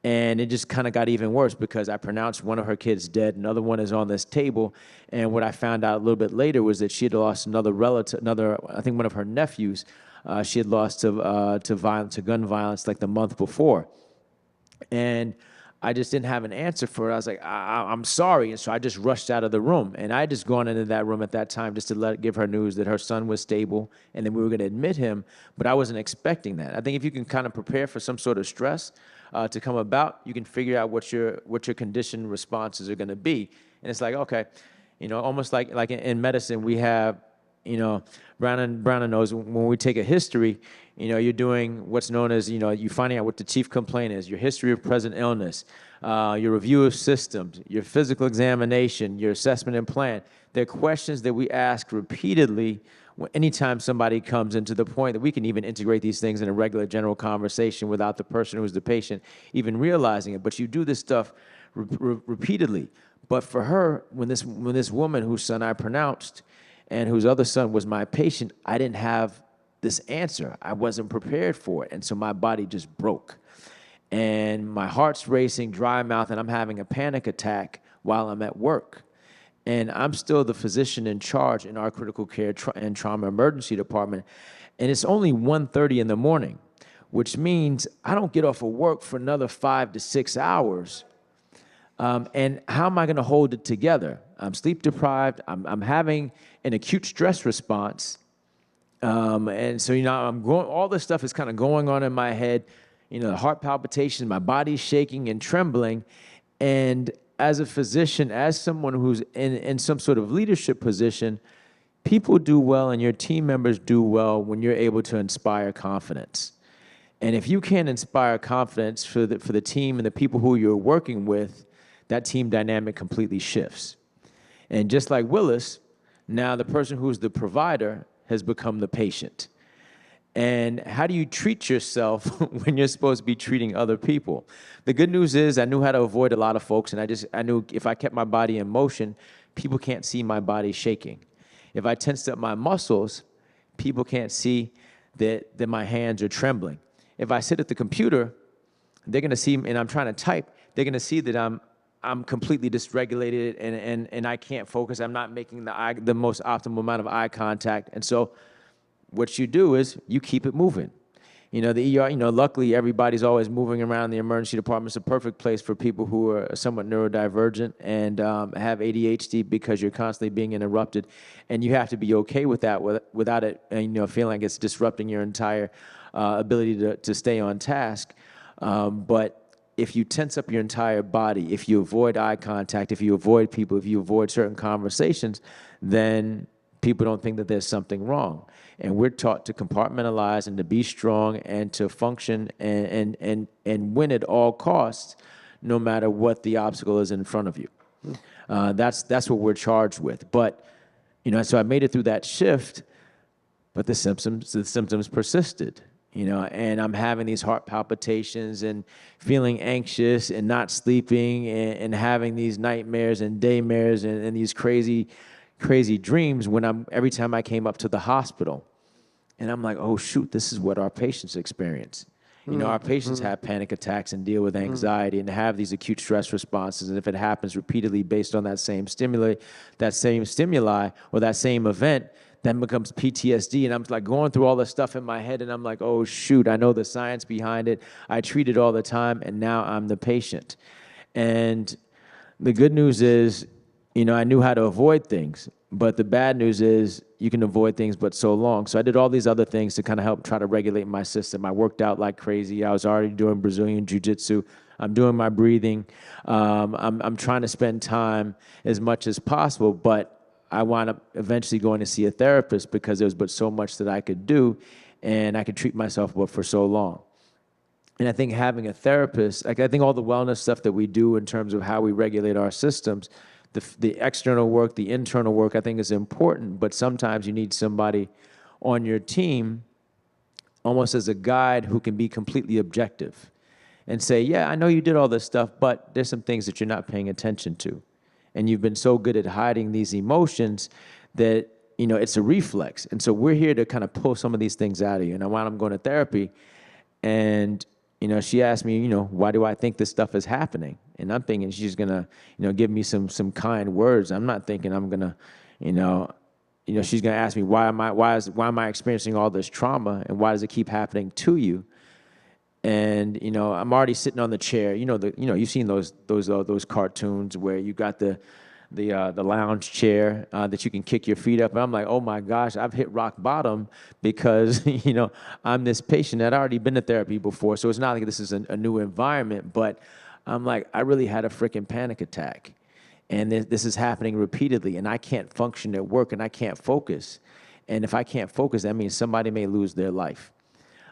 And it just kind of got even worse, because I pronounced one of her kids dead, another one is on this table. And what I found out a little bit later was that she had lost another relative, I think one of her nephews, she had lost to gun violence like the month before. And I just didn't have an answer for it. I was like, I'm sorry. And so I just rushed out of the room. And I had just gone into that room at that time just to give her news that her son was stable and then we were going to admit him. But I wasn't expecting that. I think if you can kind of prepare for some sort of stress to come about, you can figure out what your conditioned responses are going to be. And it's like, okay, almost like in medicine, we have, Brown knows when we take a history, you're doing what's known as, you're finding out what the chief complaint is, your history of present illness, your review of systems, your physical examination, your assessment and plan. They're questions that we ask repeatedly anytime somebody comes into the point that we can even integrate these things in a regular general conversation without the person who's the patient even realizing it. But you do this stuff repeatedly. But for her, when this woman whose son I pronounced and whose other son was my patient, I didn't have this answer. I wasn't prepared for it. And so my body just broke. And my heart's racing, dry mouth, and I'm having a panic attack while I'm at work. And I'm still the physician in charge in our critical care and trauma emergency department. And it's only 1:30 in the morning, which means I don't get off of work for another 5 to 6 hours. And how am I going to hold it together? I'm sleep deprived. I'm having an acute stress response. And so, I'm going, all this stuff is kind of going on in my head, the heart palpitations, my body's shaking and trembling. And as a physician, as someone who's in some sort of leadership position, people do well and your team members do well when you're able to inspire confidence. And if you can't inspire confidence for the team and the people who you're working with, that team dynamic completely shifts. And just like Willis, now the person who's the provider has become the patient. And how do you treat yourself when you're supposed to be treating other people? The good news is I knew how to avoid a lot of folks, and I knew if I kept my body in motion, people can't see my body shaking. If I tensed up my muscles, people can't see that my hands are trembling. If I sit at the computer, they're gonna see, and I'm trying to type, they're gonna see that I'm completely dysregulated and I can't focus. I'm not making the most optimal amount of eye contact. And so what you do is you keep it moving. The ER, luckily everybody's always moving around. The emergency department is a perfect place for people who are somewhat neurodivergent and have ADHD, because you're constantly being interrupted. And you have to be okay with that without it, feeling like it's disrupting your entire ability to stay on task. But if you tense up your entire body, if you avoid eye contact, if you avoid people, if you avoid certain conversations, then people don't think that there's something wrong. And we're taught to compartmentalize and to be strong and to function and win at all costs, no matter what the obstacle is in front of you. That's what we're charged with. But, so I made it through that shift, but the symptoms persisted. and I'm having these heart palpitations and feeling anxious and not sleeping and having these nightmares and daymares and these crazy dreams every time I came up to the hospital. And I'm like, oh, shoot, this is what our patients experience. Our patients have panic attacks and deal with anxiety and have these acute stress responses. And if it happens repeatedly based on that same stimuli or that same event, then becomes PTSD. And I'm like going through all this stuff in my head. And I'm like, oh, shoot, I know the science behind it. I treat it all the time. And now I'm the patient. And the good news is, I knew how to avoid things. But the bad news is you can avoid things but so long. So I did all these other things to kind of help try to regulate my system. I worked out like crazy. I was already doing Brazilian jiu-jitsu. I'm doing my breathing. I'm trying to spend time as much as possible, but I wound up eventually going to see a therapist because there was but so much that I could do, and I could treat myself but for so long. And I think having a therapist, I think all the wellness stuff that we do in terms of how we regulate our systems, the external work, the internal work, I think is important, but sometimes you need somebody on your team almost as a guide who can be completely objective and say, yeah, I know you did all this stuff, but there's some things that you're not paying attention to. And you've been so good at hiding these emotions that, it's a reflex. And so we're here to kind of pull some of these things out of you. And while I'm going to therapy, and she asked me, why do I think this stuff is happening? And I'm thinking she's gonna, give me some kind words. I'm not thinking I'm gonna, she's gonna ask me why am I experiencing all this trauma and why does it keep happening to you? And I'm already sitting on the chair. You've seen those cartoons where you got the lounge chair that you can kick your feet up. And I'm like, oh my gosh, I've hit rock bottom because, I'm this patient that already been to therapy before. So it's not like this is a new environment, but I'm like, I really had a freaking panic attack. And this is happening repeatedly, and I can't function at work, and I can't focus. And if I can't focus, that means somebody may lose their life.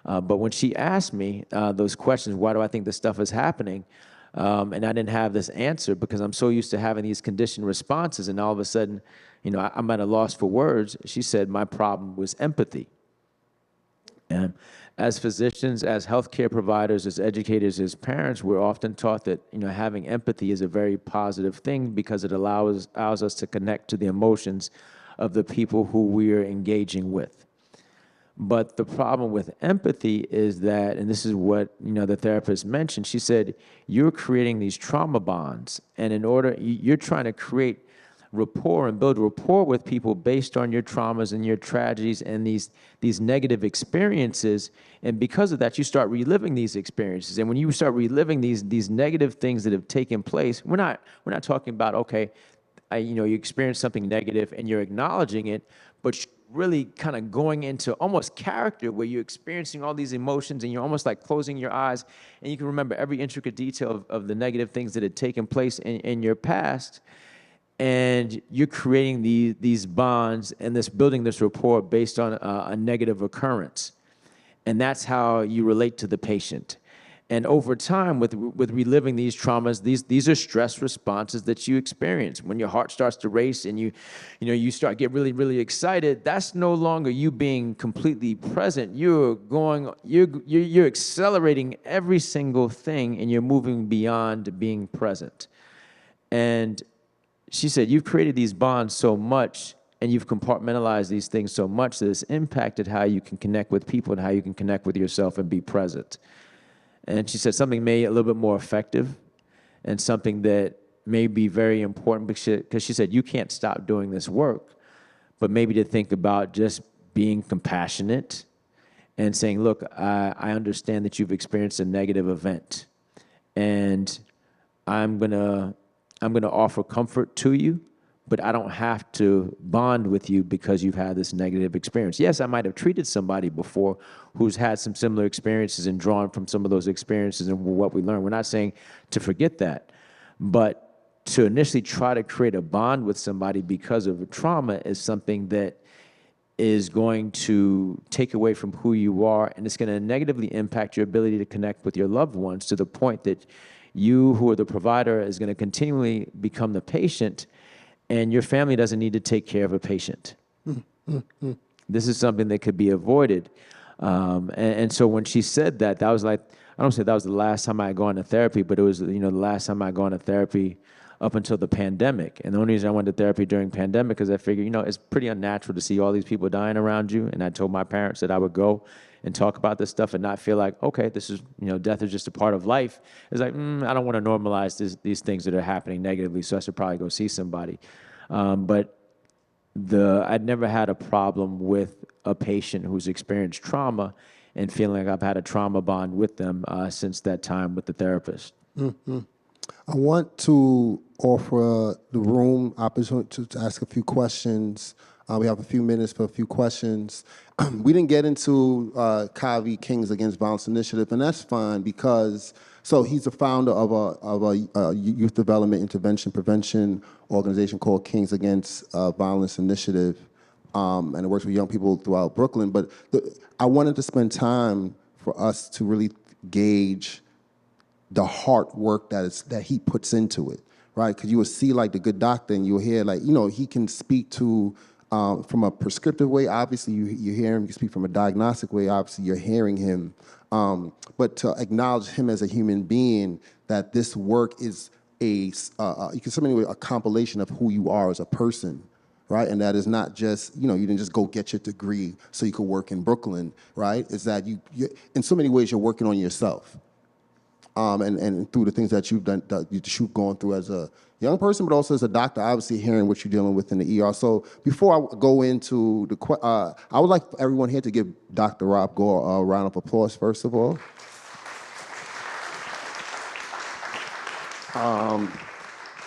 But when she asked me those questions, why do I think this stuff is happening? And I didn't have this answer because I'm so used to having these conditioned responses, and all of a sudden, I'm at a loss for words. She said my problem was empathy. And as physicians, as healthcare providers, as educators, as parents, we're often taught that having empathy is a very positive thing because it allows us to connect to the emotions of the people who we're engaging with. But the problem with empathy is that, and this is what the therapist mentioned, she said, you're creating these trauma bonds, and you're trying to create rapport and build rapport with people based on your traumas and your tragedies and these negative experiences, and because of that, you start reliving these experiences. And when you start reliving these negative things that have taken place, we're not talking about you experience something negative and you're acknowledging it, but really kind of going into almost character where you're experiencing all these emotions and you're almost like closing your eyes and you can remember every intricate detail of the negative things that had taken place in your past. And you're creating these bonds and building this rapport based on a negative occurrence. And that's how you relate to the patient. And over time, with reliving these traumas, these are stress responses that you experience. When your heart starts to race and you start get really, really excited, that's no longer you being completely present. You're accelerating every single thing, and you're moving beyond being present. And she said, you've created these bonds so much, and you've compartmentalized these things so much that it's impacted how you can connect with people and how you can connect with yourself and be present. And she said something may a little bit more effective and something that may be very important because she said you can't stop doing this work, but maybe to think about just being compassionate and saying, look, I understand that you've experienced a negative event, and I'm gonna offer comfort to you, but I don't have to bond with you because you've had this negative experience. Yes, I might have treated somebody before who's had some similar experiences and drawn from some of those experiences and what we learned. We're not saying to forget that, but to initially try to create a bond with somebody because of a trauma is something that is going to take away from who you are, and it's going to negatively impact your ability to connect with your loved ones to the point that you, who are the provider, is going to continually become the patient, and your family doesn't need to take care of a patient. This is something that could be avoided. And so when she said that, that was like, I don't say that was the last time I had gone to therapy, but it was, the last time I had gone to therapy up until the pandemic. And the only reason I went to therapy during pandemic is I figured, it's pretty unnatural to see all these people dying around you. And I told my parents that I would go and talk about this stuff and not feel like, okay, this is, death is just a part of life. It's like, I don't want to normalize these things that are happening negatively, so I should probably go see somebody. But I'd never had a problem with a patient who's experienced trauma and feeling like I've had a trauma bond with them since that time with the therapist. I want to offer the room opportunity to ask a few questions. We have a few minutes for a few questions. We didn't get into KAVI, Kings Against Violence Initiative, and that's fine because, so he's the founder of a youth development intervention prevention organization called Kings Against Violence Initiative, and it works with young people throughout Brooklyn. But I wanted to spend time for us to really gauge the hard work that he puts into it, right? Because you will see like the good doctor, and you'll hear like, he can speak to from a prescriptive way. Obviously, you hear him. You can speak from a diagnostic way. Obviously, you're hearing him. But to acknowledge him as a human being, that this work is you can say a compilation of who you are as a person, right? And that is not just, you didn't just go get your degree so you could work in Brooklyn, right? Is that you in so many ways, you're working on yourself. And through the things that you've done, that you've gone through as a young person, but also as a doctor, obviously hearing what you're dealing with in the ER. So before I go into I would like everyone here to give Dr. Rob Gore a round of applause, first of all.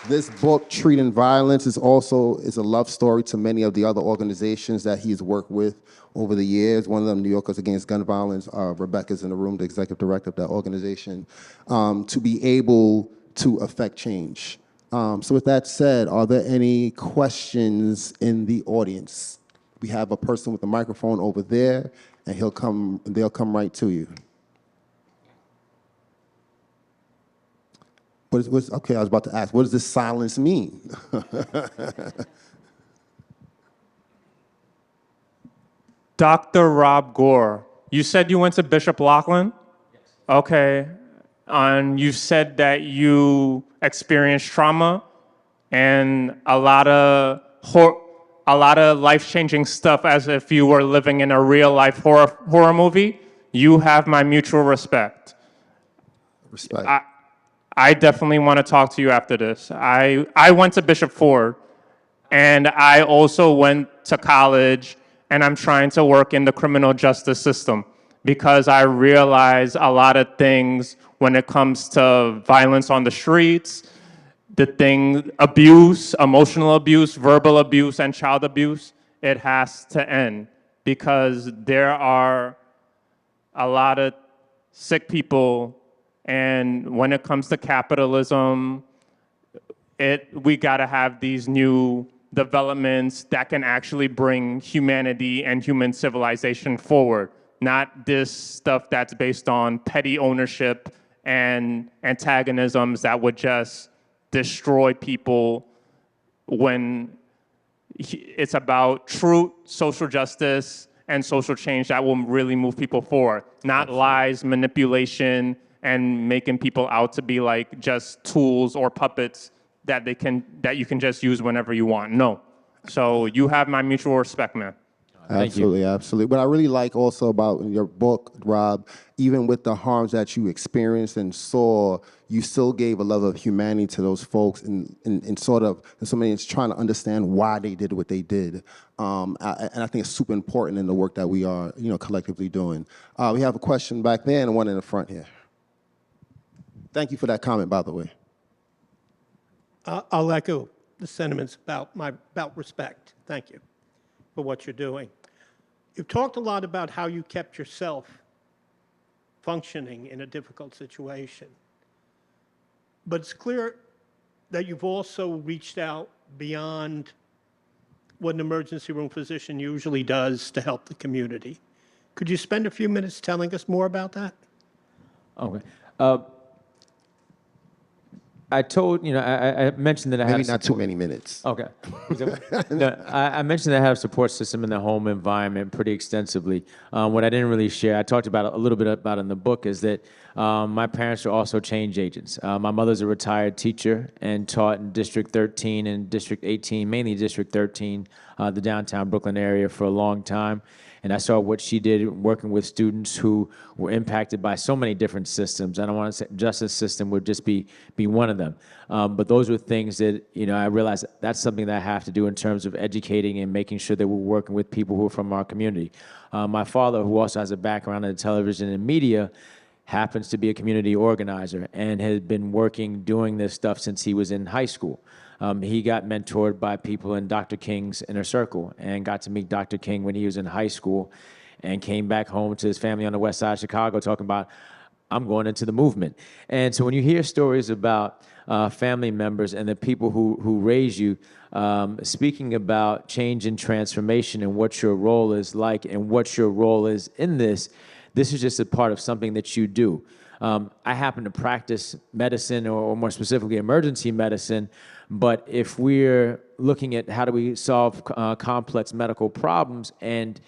This book, Treating Violence, is a love story to many of the other organizations that he's worked with over the years. One of them, New Yorkers Against Gun Violence. Rebecca's in the room, the executive director of that organization, to be able to affect change. So with that said, are there any questions in the audience? We have a person with a microphone over there, and they'll come right to you. Okay, I was about to ask, what does this silence mean? Dr. Rob Gore, you said you went to Bishop Laughlin? Yes. Okay. And you said that you experienced trauma and a lot of life-changing stuff as if you were living in a real-life horror movie. You have my mutual respect. Respect. I definitely want to talk to you after this. I went to Bishop Ford, and I also went to college, and I'm trying to work in the criminal justice system because I realize a lot of things when it comes to violence on the streets, abuse, emotional abuse, verbal abuse, and child abuse. It has to end because there are a lot of sick people. And when it comes to capitalism, we gotta have these new developments that can actually bring humanity and human civilization forward, not this stuff that's based on petty ownership and antagonisms that would just destroy people when it's about truth, social justice, and social change that will really move people forward, not lies, manipulation, and making people out to be like just tools or puppets that you can just use whenever you want. No. So you have my mutual respect, man. Absolutely, absolutely. What I really like also about your book, Rob, even with the harms that you experienced and saw, you still gave a level of humanity to those folks and sort of, and somebody is trying to understand why they did what they did. And I think it's super important in the work that we are, collectively doing. We have a question back there and one in the front here. Thank you for that comment, by the way. I'll echo the sentiments about respect. Thank you for what you're doing. You've talked a lot about how you kept yourself functioning in a difficult situation. But it's clear that you've also reached out beyond what an emergency room physician usually does to help the community. Could you spend a few minutes telling us more about that? Okay. I told, I mentioned that I had Maybe not too many minutes. Okay. No, I mentioned that I have a support system in the home environment pretty extensively. What I didn't really share, I talked about a little bit about in the book, is that my parents are also change agents. My mother's a retired teacher and taught in District 13 and District 18, mainly District 13, the downtown Brooklyn area for a long time. And I saw what she did working with students who were impacted by so many different systems. I don't want to say justice system would just be one of them. But those were things that, I realized that's something that I have to do in terms of educating and making sure that we're working with people who are from our community. My father, who also has a background in television and media, happens to be a community organizer and has been doing this stuff since he was in high school. He got mentored by people in Dr. King's inner circle and got to meet Dr. King when he was in high school and came back home to his family on the west side of Chicago talking about, I'm going into the movement. And so when you hear stories about family members and the people who raise you, speaking about change and transformation and what your role is like and what your role is in this is just a part of something that you do. I happen to practice medicine, or more specifically emergency medicine, but if we're looking at how do we solve complex medical problems and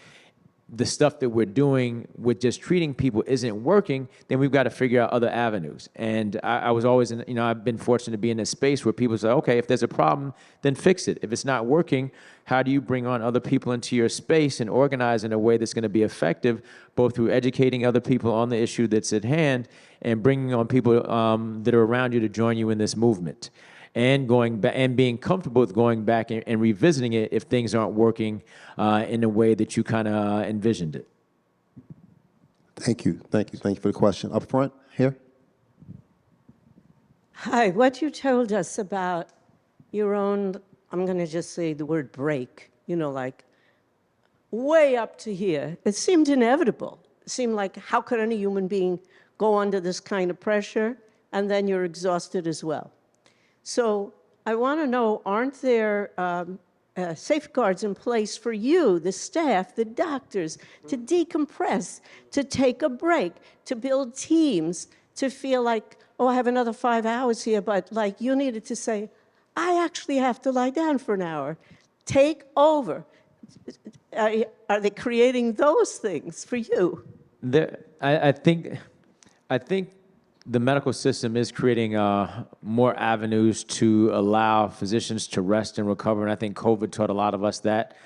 the stuff that we're doing with just treating people isn't working, then we've got to figure out other avenues. And I was always I've been fortunate to be in a space where people say, okay, if there's a problem, then fix it. If it's not working, how do you bring on other people into your space and organize in a way that's going to be effective, both through educating other people on the issue that's at hand and bringing on people that are around you to join you in this movement, and going back and being comfortable with going back and revisiting it if things aren't working in the way that you kind of envisioned it. Thank you for the question. Up front, here. Hi, what you told us about your own, I'm going to just say the word break, like way up to here, it seemed inevitable. It seemed like, how could any human being go under this kind of pressure? And then you're exhausted as well. So I want to know, aren't there safeguards in place for you, the staff, the doctors, to decompress, to take a break, to build teams, to feel like, oh, I have another 5 hours here, but like you needed to say, I actually have to lie down for an hour. Take over. Are they creating those things for you? I think the medical system is creating more avenues to allow physicians to rest and recover. And I think COVID taught a lot of us that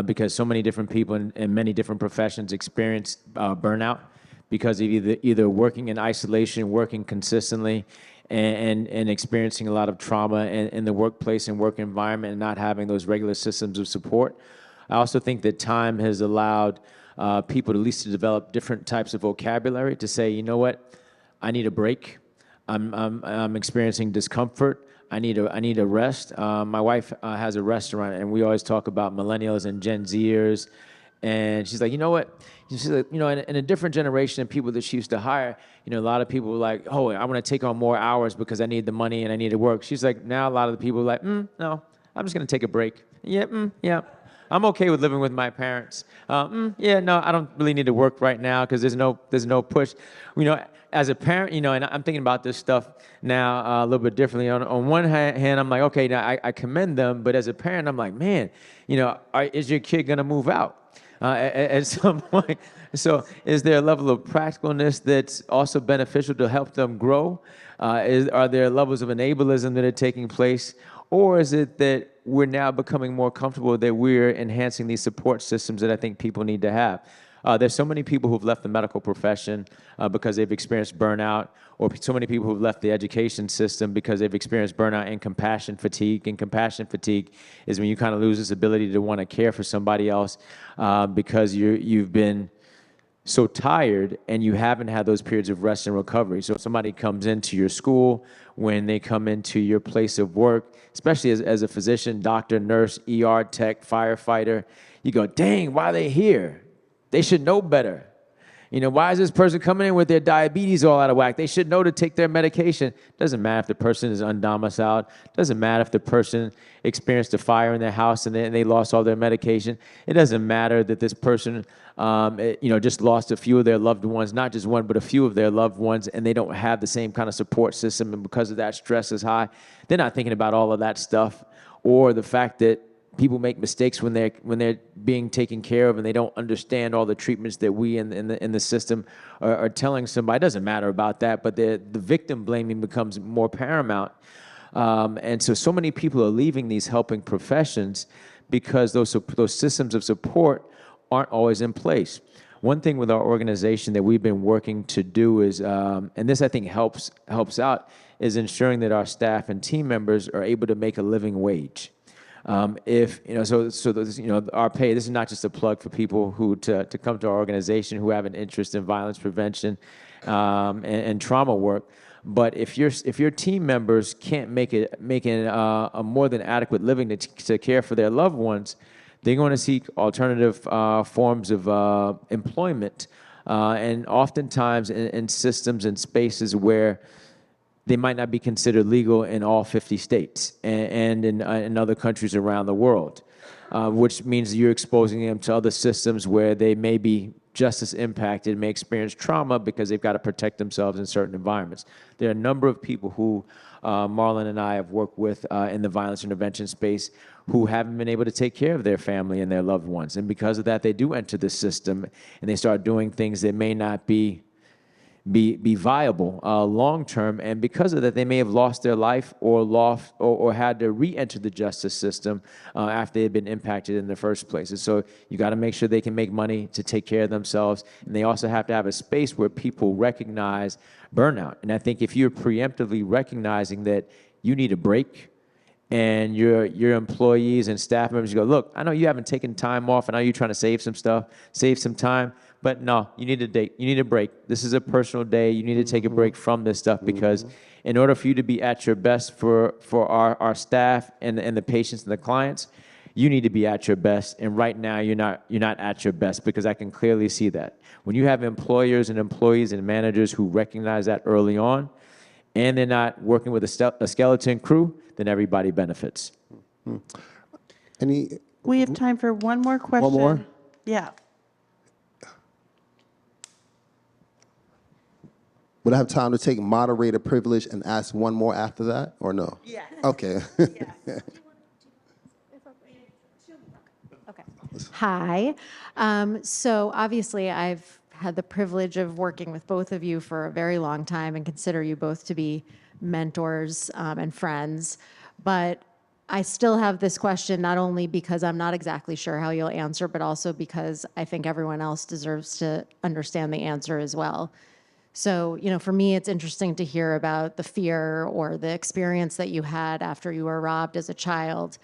because so many different people in many different professions experience burnout because of either working in isolation, working consistently, and experiencing a lot of trauma in the workplace and work environment and not having those regular systems of support. I also think that time has allowed people at least to develop different types of vocabulary to say, you know what, I need a break. I'm experiencing discomfort. I need a rest. My wife has a restaurant, and we always talk about millennials and Gen Zers. And she's like, you know what? She's like, in a different generation of people that she used to hire, a lot of people were like, oh, I want to take on more hours because I need the money and I need to work. She's like, now a lot of the people are like, no, I'm just going to take a break. Yeah. I'm okay with living with my parents. No, I don't really need to work right now because there's no push. As a parent, and I'm thinking about this stuff now a little bit differently. On one hand, I'm like, okay, now I commend them, but as a parent, I'm like, man, is your kid gonna move out at some point? So, is there a level of practicalness that's also beneficial to help them grow? Are there levels of enablism that are taking place? Or is it that we're now becoming more comfortable that we're enhancing these support systems that I think people need to have? There's so many people who've left the medical profession because they've experienced burnout, or so many people who've left the education system because they've experienced burnout and compassion fatigue. And compassion fatigue is when you kind of lose this ability to want to care for somebody else because you've been so tired and you haven't had those periods of rest and recovery. So if somebody comes into your school, when they come into your place of work, especially as a physician, doctor, nurse, ER tech, firefighter, you go, dang, why are they here? They should know better. You know, why is this person coming in with their diabetes all out of whack? They should know to take their medication. Doesn't matter if the person is undomiciled. Doesn't matter if the person experienced a fire in their house and they lost all their medication. It doesn't matter that this person, just lost a few of their loved ones, not just one, but a few of their loved ones, and they don't have the same kind of support system, and because of that, stress is high. They're not thinking about all of that stuff, or the fact that people make mistakes when they're being taken care of and they don't understand all the treatments that we in the system are telling somebody. It doesn't matter about that, but the victim blaming becomes more paramount. And so many people are leaving these helping professions because those systems of support aren't always in place. One thing with our organization that we've been working to do is, and this I think helps out, is ensuring that our staff and team members are able to make a living wage. Our pay, this is not just a plug for people who to come to our organization who have an interest in violence prevention and trauma work. But if your team members can't make a more than adequate living to care for their loved ones, they're going to seek alternative forms of employment, and oftentimes in systems and spaces where they might not be considered legal in all 50 states and in other countries around the world, which means you're exposing them to other systems where they may be just as impacted, may experience trauma because they've got to protect themselves in certain environments. There are a number of people who Marlon and I have worked with in the violence intervention space who haven't been able to take care of their family and their loved ones. And because of that, they do enter the system and they start doing things that may not be viable long term, and because of that, they may have lost their life or had to re-enter the justice system after they had been impacted in the first place. And so you got to make sure they can make money to take care of themselves, and they also have to have a space where people recognize burnout. And I think if you're preemptively recognizing that you need a break, and your employees and staff members go, look, I know you haven't taken time off, and I know you're trying to save some time, but no, you need a break. This is a personal day. You need to take a break from this stuff, because in order for you to be at your best for our staff and the patients and the clients, you need to be at your best. And right now, you're not at your best, because I can clearly see that. When you have employers and employees and managers who recognize that early on, and they're not working with a skeleton crew, then everybody benefits. We have time for one more question. One more? Yeah. Would I have time to take moderator privilege and ask one more after that, or no? Yes. Okay. Okay. Hi. So obviously I've had the privilege of working with both of you for a very long time and consider you both to be mentors and friends. But I still have this question, not only because I'm not exactly sure how you'll answer, but also because I think everyone else deserves to understand the answer as well. So, for me, it's interesting to hear about the fear or the experience that you had after you were robbed as a child.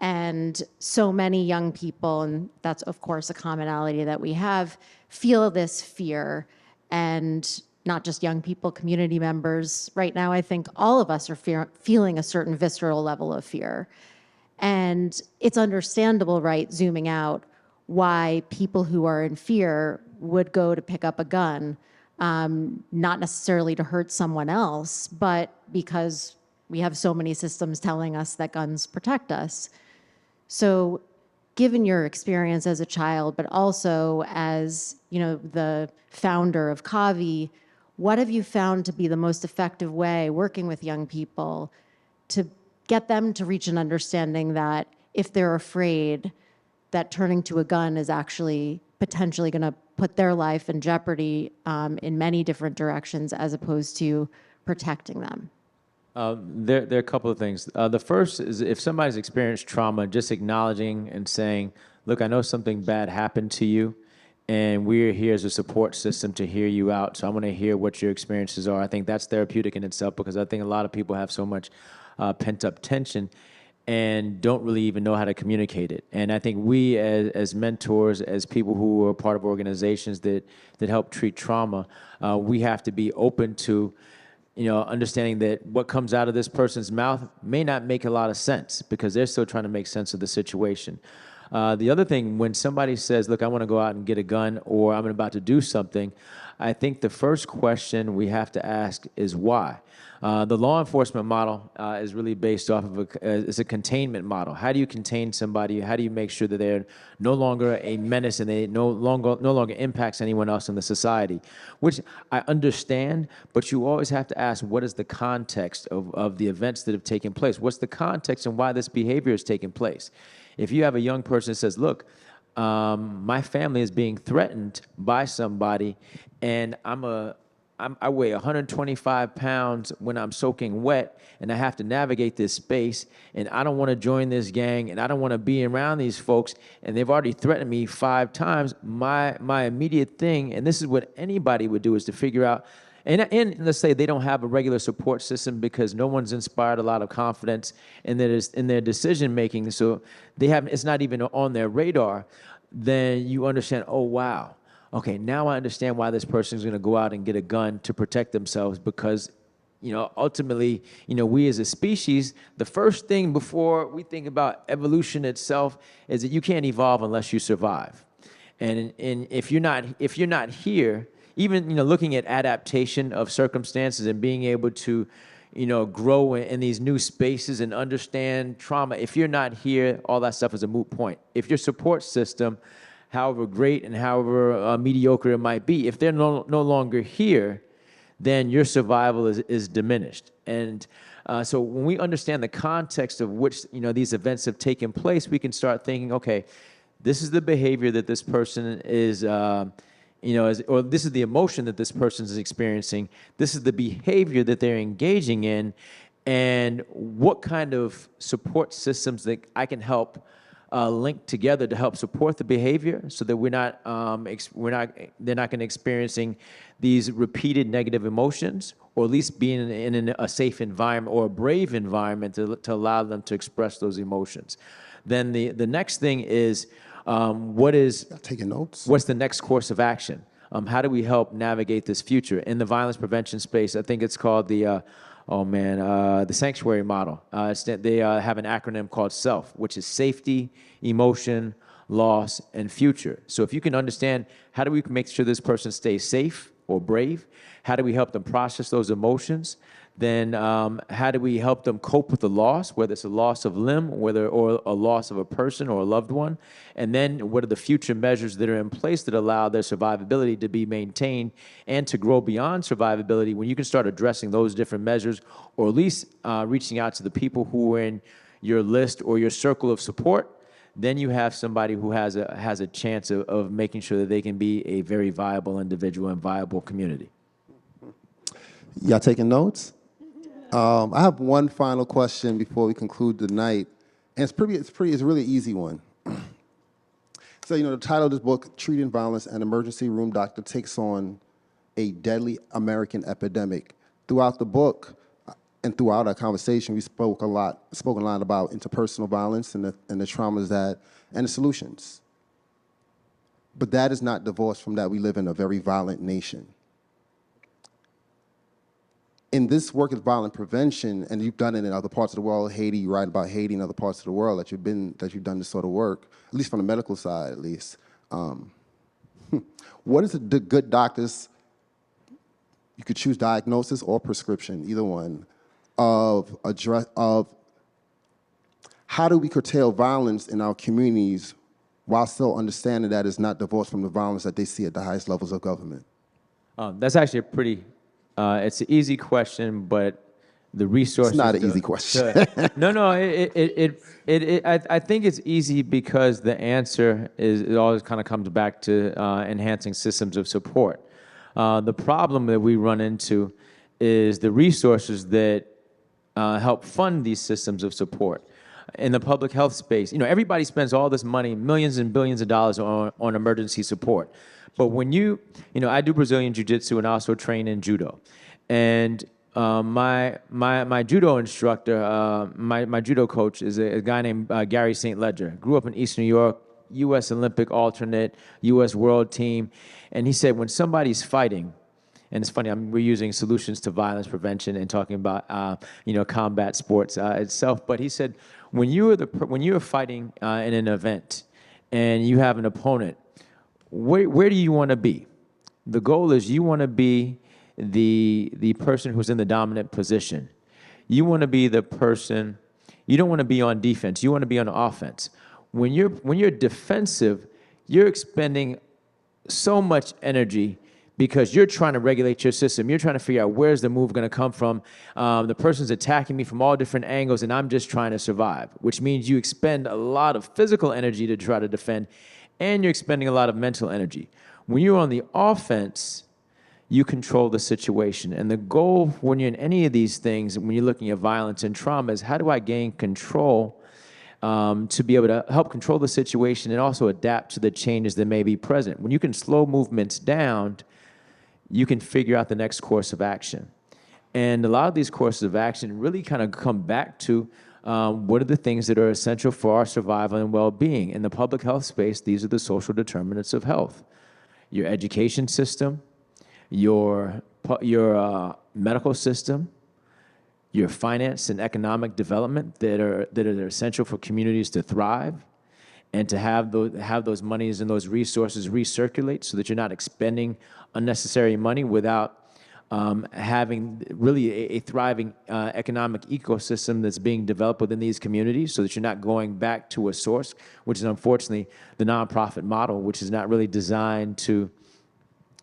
And so many young people, and that's, of course, a commonality that we have, feel this fear. And not just young people, community members. Right now, I think all of us are feeling a certain visceral level of fear. And it's understandable, right, zooming out, why people who are in fear would go to pick up a gun. Not necessarily to hurt someone else, but because we have so many systems telling us that guns protect us. So given your experience as a child, but also as, the founder of KAVI, what have you found to be the most effective way working with young people to get them to reach an understanding that if they're afraid, that turning to a gun is actually potentially going to put their life in jeopardy in many different directions, as opposed to protecting them? There are a couple of things. The first is, if somebody's experienced trauma, just acknowledging and saying, look, I know something bad happened to you, and we're here as a support system to hear you out. So I want to hear what your experiences are. I think that's therapeutic in itself, because I think a lot of people have so much pent-up tension and don't really even know how to communicate it. And I think we as mentors, as people who are part of organizations that help treat trauma, we have to be open to understanding that what comes out of this person's mouth may not make a lot of sense, because they're still trying to make sense of the situation. The other thing, when somebody says, look, I want to go out and get a gun or I'm about to do something, I think the first question we have to ask is why. The law enforcement model is really based off of it's a containment model. How do you contain somebody? How do you make sure that they're no longer a menace and they no longer impacts anyone else in the society? Which I understand, but you always have to ask, what is the context of the events that have taken place? What's the context and why this behavior is taking place? If you have a young person that says, look, my family is being threatened by somebody, and I weigh 125 pounds when I'm soaking wet, and I have to navigate this space, and I don't want to join this gang, and I don't want to be around these folks, and they've already threatened me 5 times. My immediate thing, and this is what anybody would do, is to figure out, and let's say they don't have a regular support system because no one's inspired a lot of confidence in their decision making, so it's not even on their radar. Then you understand, oh wow, okay, now I understand why this person is going to go out and get a gun to protect themselves, because ultimately, we as a species, the first thing before we think about evolution itself is that you can't evolve unless you survive. And if you're not here, even looking at adaptation of circumstances and being able to grow in these new spaces and understand trauma, if you're not here, all that stuff is a moot point. If your support system, however great and however mediocre it might be, if they're no longer here, then your survival is diminished. And so when we understand the context of which these events have taken place, we can start thinking, okay, this is the behavior that this person is, or this is the emotion that this person is experiencing. This is the behavior that they're engaging in, and what kind of support systems that I can help link together to help support the behavior, so that they're not going to experiencing these repeated negative emotions, or at least being in a safe environment or a brave environment to allow them to express those emotions. Then the next thing is, taking notes. What's the next course of action? How do we help navigate this future? In the violence prevention space, I think it's called the sanctuary model. They have an acronym called SELF, which is safety, emotion, loss, and future. So if you can understand, how do we make sure this person stays safe or brave? How do we help them process those emotions? Then how do we help them cope with the loss, whether it's a loss of limb, or a loss of a person or a loved one? And then what are the future measures that are in place that allow their survivability to be maintained and to grow beyond survivability? When you can start addressing those different measures, or at least reaching out to the people who are in your list or your circle of support, then you have somebody who has a chance of making sure that they can be a very viable individual and viable community. Y'all taking notes? I have one final question before we conclude the night, and it's a really easy one. So, the title of this book, Treating Violence, an Emergency Room Doctor Takes on a Deadly American Epidemic. Throughout the book and throughout our conversation, we spoke a lot about interpersonal violence and the traumas and the solutions. But that is not divorced from that we live in a very violent nation. In this work of violent prevention, and you've done it in other parts of the world, Haiti, you write about Haiti and other parts of the world that you've done this sort of work, at least from the medical side, at least. What is the good doctors, you could choose diagnosis or prescription, either one, of how do we curtail violence in our communities while still understanding that it's not divorced from the violence that they see at the highest levels of government? That's actually a pretty... it's an easy question, but the resources... It's not an easy question. No. I think it's easy because the answer it always kind of comes back to enhancing systems of support. The problem that we run into is the resources that help fund these systems of support. In the public health space, everybody spends all this money, millions and billions of dollars on emergency support. But when I do Brazilian Jiu-Jitsu and I also train in judo. And my judo instructor, my judo coach is a guy named Gary St. Ledger. Grew up in East New York, U.S. Olympic alternate, U.S. world team. And he said, when somebody's fighting, and it's funny, we're using solutions to violence prevention and talking about combat sports itself. But he said, when you're fighting in an event, and you have an opponent, where do you want to be? The goal is you want to be the person who's in the dominant position. You want to be the person, you don't want to be on defense, you want to be on offense. When you're defensive, you're expending so much energy because you're trying to regulate your system. You're trying to figure out where's the move going to come from. The person's attacking me from all different angles, and I'm just trying to survive, which means you expend a lot of physical energy to try to defend, and you're expending a lot of mental energy. When you're on the offense, you control the situation. And the goal when you're in any of these things, when you're looking at violence and trauma, is how do I gain control to be able to help control the situation and also adapt to the changes that may be present. When you can slow movements down, you can figure out the next course of action. And a lot of these courses of action really kind of come back to what are the things that are essential for our survival and well-being. In the public health space, these are the social determinants of health. Your education system, your medical system, your finance and economic development that are essential for communities to thrive, and to have those monies and those resources recirculate so that you're not expending unnecessary money without having really a thriving economic ecosystem that's being developed within these communities, so that you're not going back to a source, which is unfortunately the nonprofit model, which is not really designed to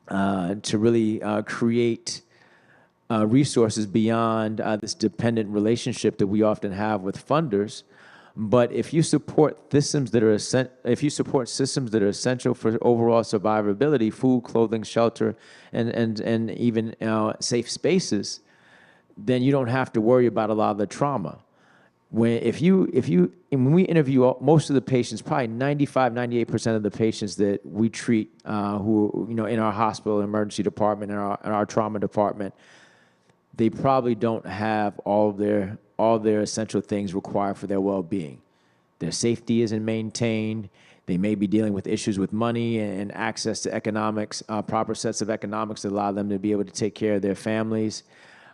really create resources beyond this dependent relationship that we often have with funders. But if you support systems that are essential for overall survivability, food, clothing, shelter, and even safe spaces, then you don't have to worry about a lot of the trauma. When we interview most of the patients, probably 95-98% of the patients that we treat, who in our hospital emergency department and our trauma department, they probably don't have all their essential things required for their well-being. Their safety isn't maintained. They may be dealing with issues with money and access to economics, proper sets of economics that allow them to be able to take care of their families.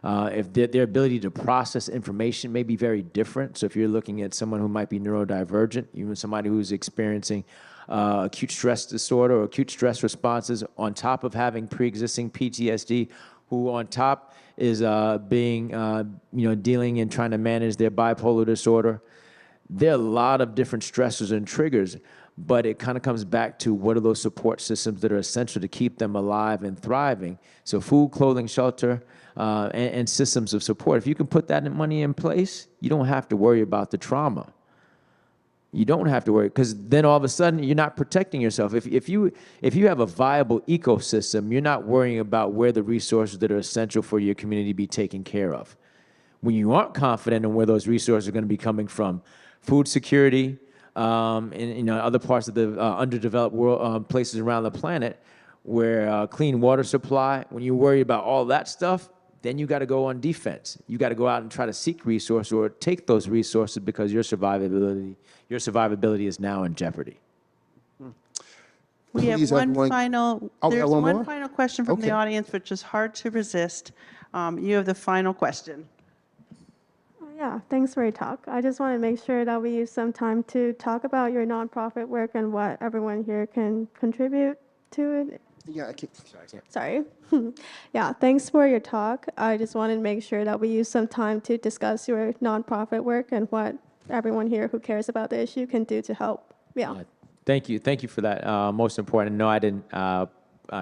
If their ability to process information may be very different. So if you're looking at someone who might be neurodivergent, even somebody who's experiencing acute stress disorder or acute stress responses on top of having pre-existing PTSD, who on top is dealing and trying to manage their bipolar disorder. There are a lot of different stressors and triggers, but it kind of comes back to what are those support systems that are essential to keep them alive and thriving. So food, clothing, shelter, and systems of support. If you can put that money in place, you don't have to worry about the trauma. You don't have to worry, because then all of a sudden you're not protecting yourself. If you have a viable ecosystem, you're not worrying about where the resources that are essential for your community be taken care of. When you aren't confident in where those resources are going to be coming from, food security, in other parts of the underdeveloped world, places around the planet, where clean water supply, when you worry about all that stuff, then you got to go on defense. You got to go out and try to seek resources or take those resources because your survivability is now in jeopardy. We have Please, one everyone- final, Oh, we there's got one one more? final question from the Okay. audience, which is hard to resist. You have the final question. Yeah, thanks for your talk. I just want to make sure that we use some time to talk about your nonprofit work and what everyone here can contribute to it. Yeah, Sorry. Yeah, thanks for your talk. I just wanted to make sure that we use some time to discuss your nonprofit work and what everyone here who cares about the issue can do to help. Yeah. Thank you for that. Most important. No, I didn't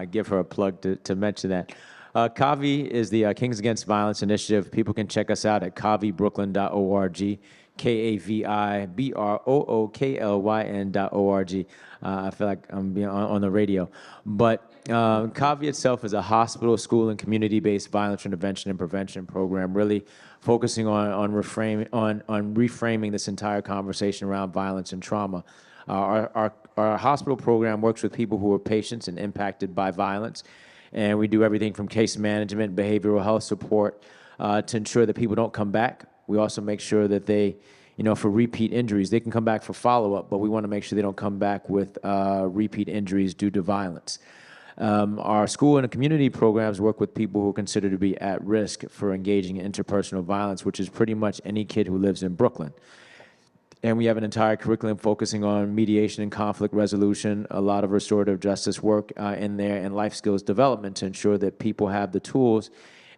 give her a plug to mention that. KAVI is the Kings Against Violence Initiative. People can check us out at kavibrooklyn.org, KAVIBROOKLYN.org. I feel like I'm being on the radio. But KAVI itself is a hospital, school, and community-based violence intervention and prevention program, really focusing on reframing this entire conversation around violence and trauma. Our hospital program works with people who are patients and impacted by violence. And we do everything from case management, behavioral health support, to ensure that people don't come back. We also make sure that they, for repeat injuries, they can come back for follow-up, but we want to make sure they don't come back with repeat injuries due to violence. Our school and community programs work with people who are considered to be at risk for engaging in interpersonal violence, which is pretty much any kid who lives in Brooklyn. And we have an entire curriculum focusing on mediation and conflict resolution, a lot of restorative justice work in there, and life skills development to ensure that people have the tools,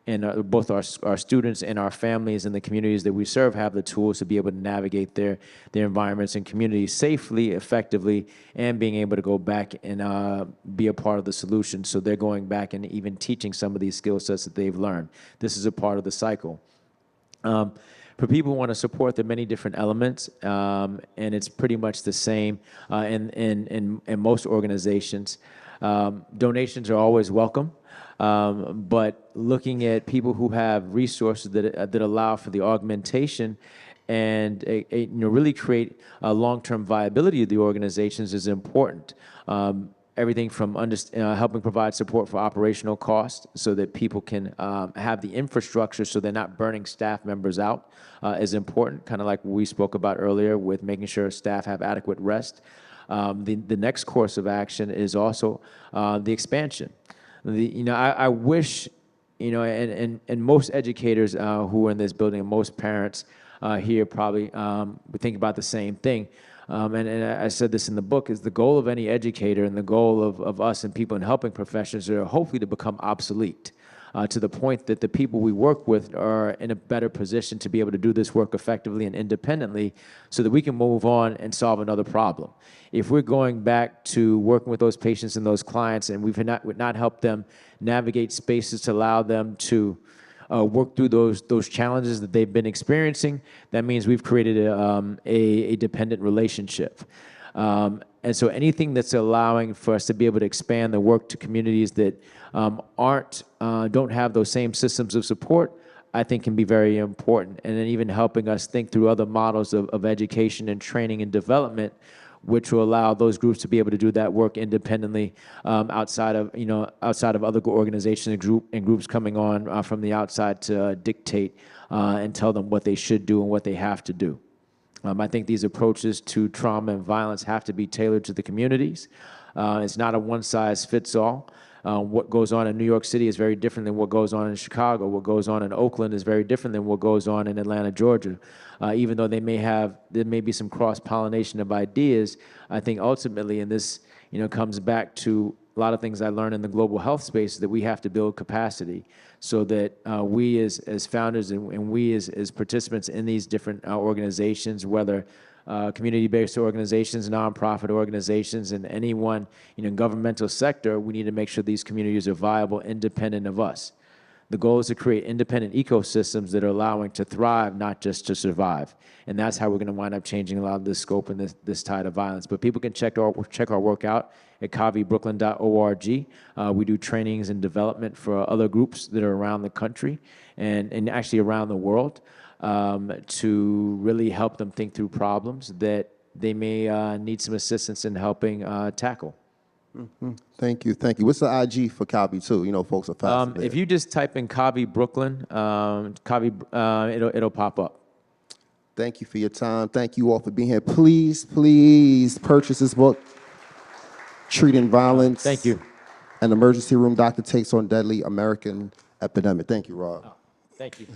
and both our students and our families and the communities that we serve have the tools to be able to navigate their environments and communities safely, effectively, and being able to go back and be a part of the solution. So they're going back and even teaching some of these skill sets that they've learned. This is a part of the cycle. For people who want to support, there are many different elements, and it's pretty much the same in most organizations. Donations are always welcome, but looking at people who have resources that allow for the augmentation and really create a long-term viability of the organizations is important. Everything from helping provide support for operational costs so that people can have the infrastructure so they're not burning staff members out is important, kind of like we spoke about earlier with making sure staff have adequate rest. The next course of action is also the expansion. I wish, and most educators who are in this building and most parents here probably would think about the same thing. And I said this in the book, is the goal of any educator and the goal of us and people in helping professions are hopefully to become obsolete to the point that the people we work with are in a better position to be able to do this work effectively and independently so that we can move on and solve another problem. If we're going back to working with those patients and those clients and we've not helped them navigate spaces to allow them to work through those challenges that they've been experiencing, that means we've created a dependent relationship. And so anything that's allowing for us to be able to expand the work to communities that don't have those same systems of support, I think can be very important. And then even helping us think through other models of education and training and development, which will allow those groups to be able to do that work independently outside of other organizations and groups coming on from the outside to dictate and tell them what they should do and what they have to do. I think these approaches to trauma and violence have to be tailored to the communities. It's not a one-size-fits-all. What goes on in New York City is very different than what goes on in Chicago. What goes on in Oakland is very different than what goes on in Atlanta, Georgia. Even though there may be some cross-pollination of ideas, I think ultimately, and this comes back to a lot of things I learned in the global health space, that we have to build capacity so that we as founders and we as participants in these different organizations, whether community-based organizations, nonprofit organizations, and anyone governmental sector, we need to make sure these communities are viable, independent of us. The goal is to create independent ecosystems that are allowing to thrive, not just to survive. And that's how we're going to wind up changing a lot of this scope and this tide of violence. But people can check our work out at KAVIbrooklyn.org. We do trainings and development for other groups that are around the country and actually around the world to really help them think through problems that they may need some assistance in helping tackle. Mm-hmm. Thank you. What's the IG for KAVI too? Folks are fast. If you just type in KAVI Brooklyn, it'll pop up. Thank you for your time. Thank you all for being here. Please purchase this book, Treating Violence. Thank you. An Emergency Room Doctor Takes on Deadly American Epidemic. Thank you, Rob. Thank you.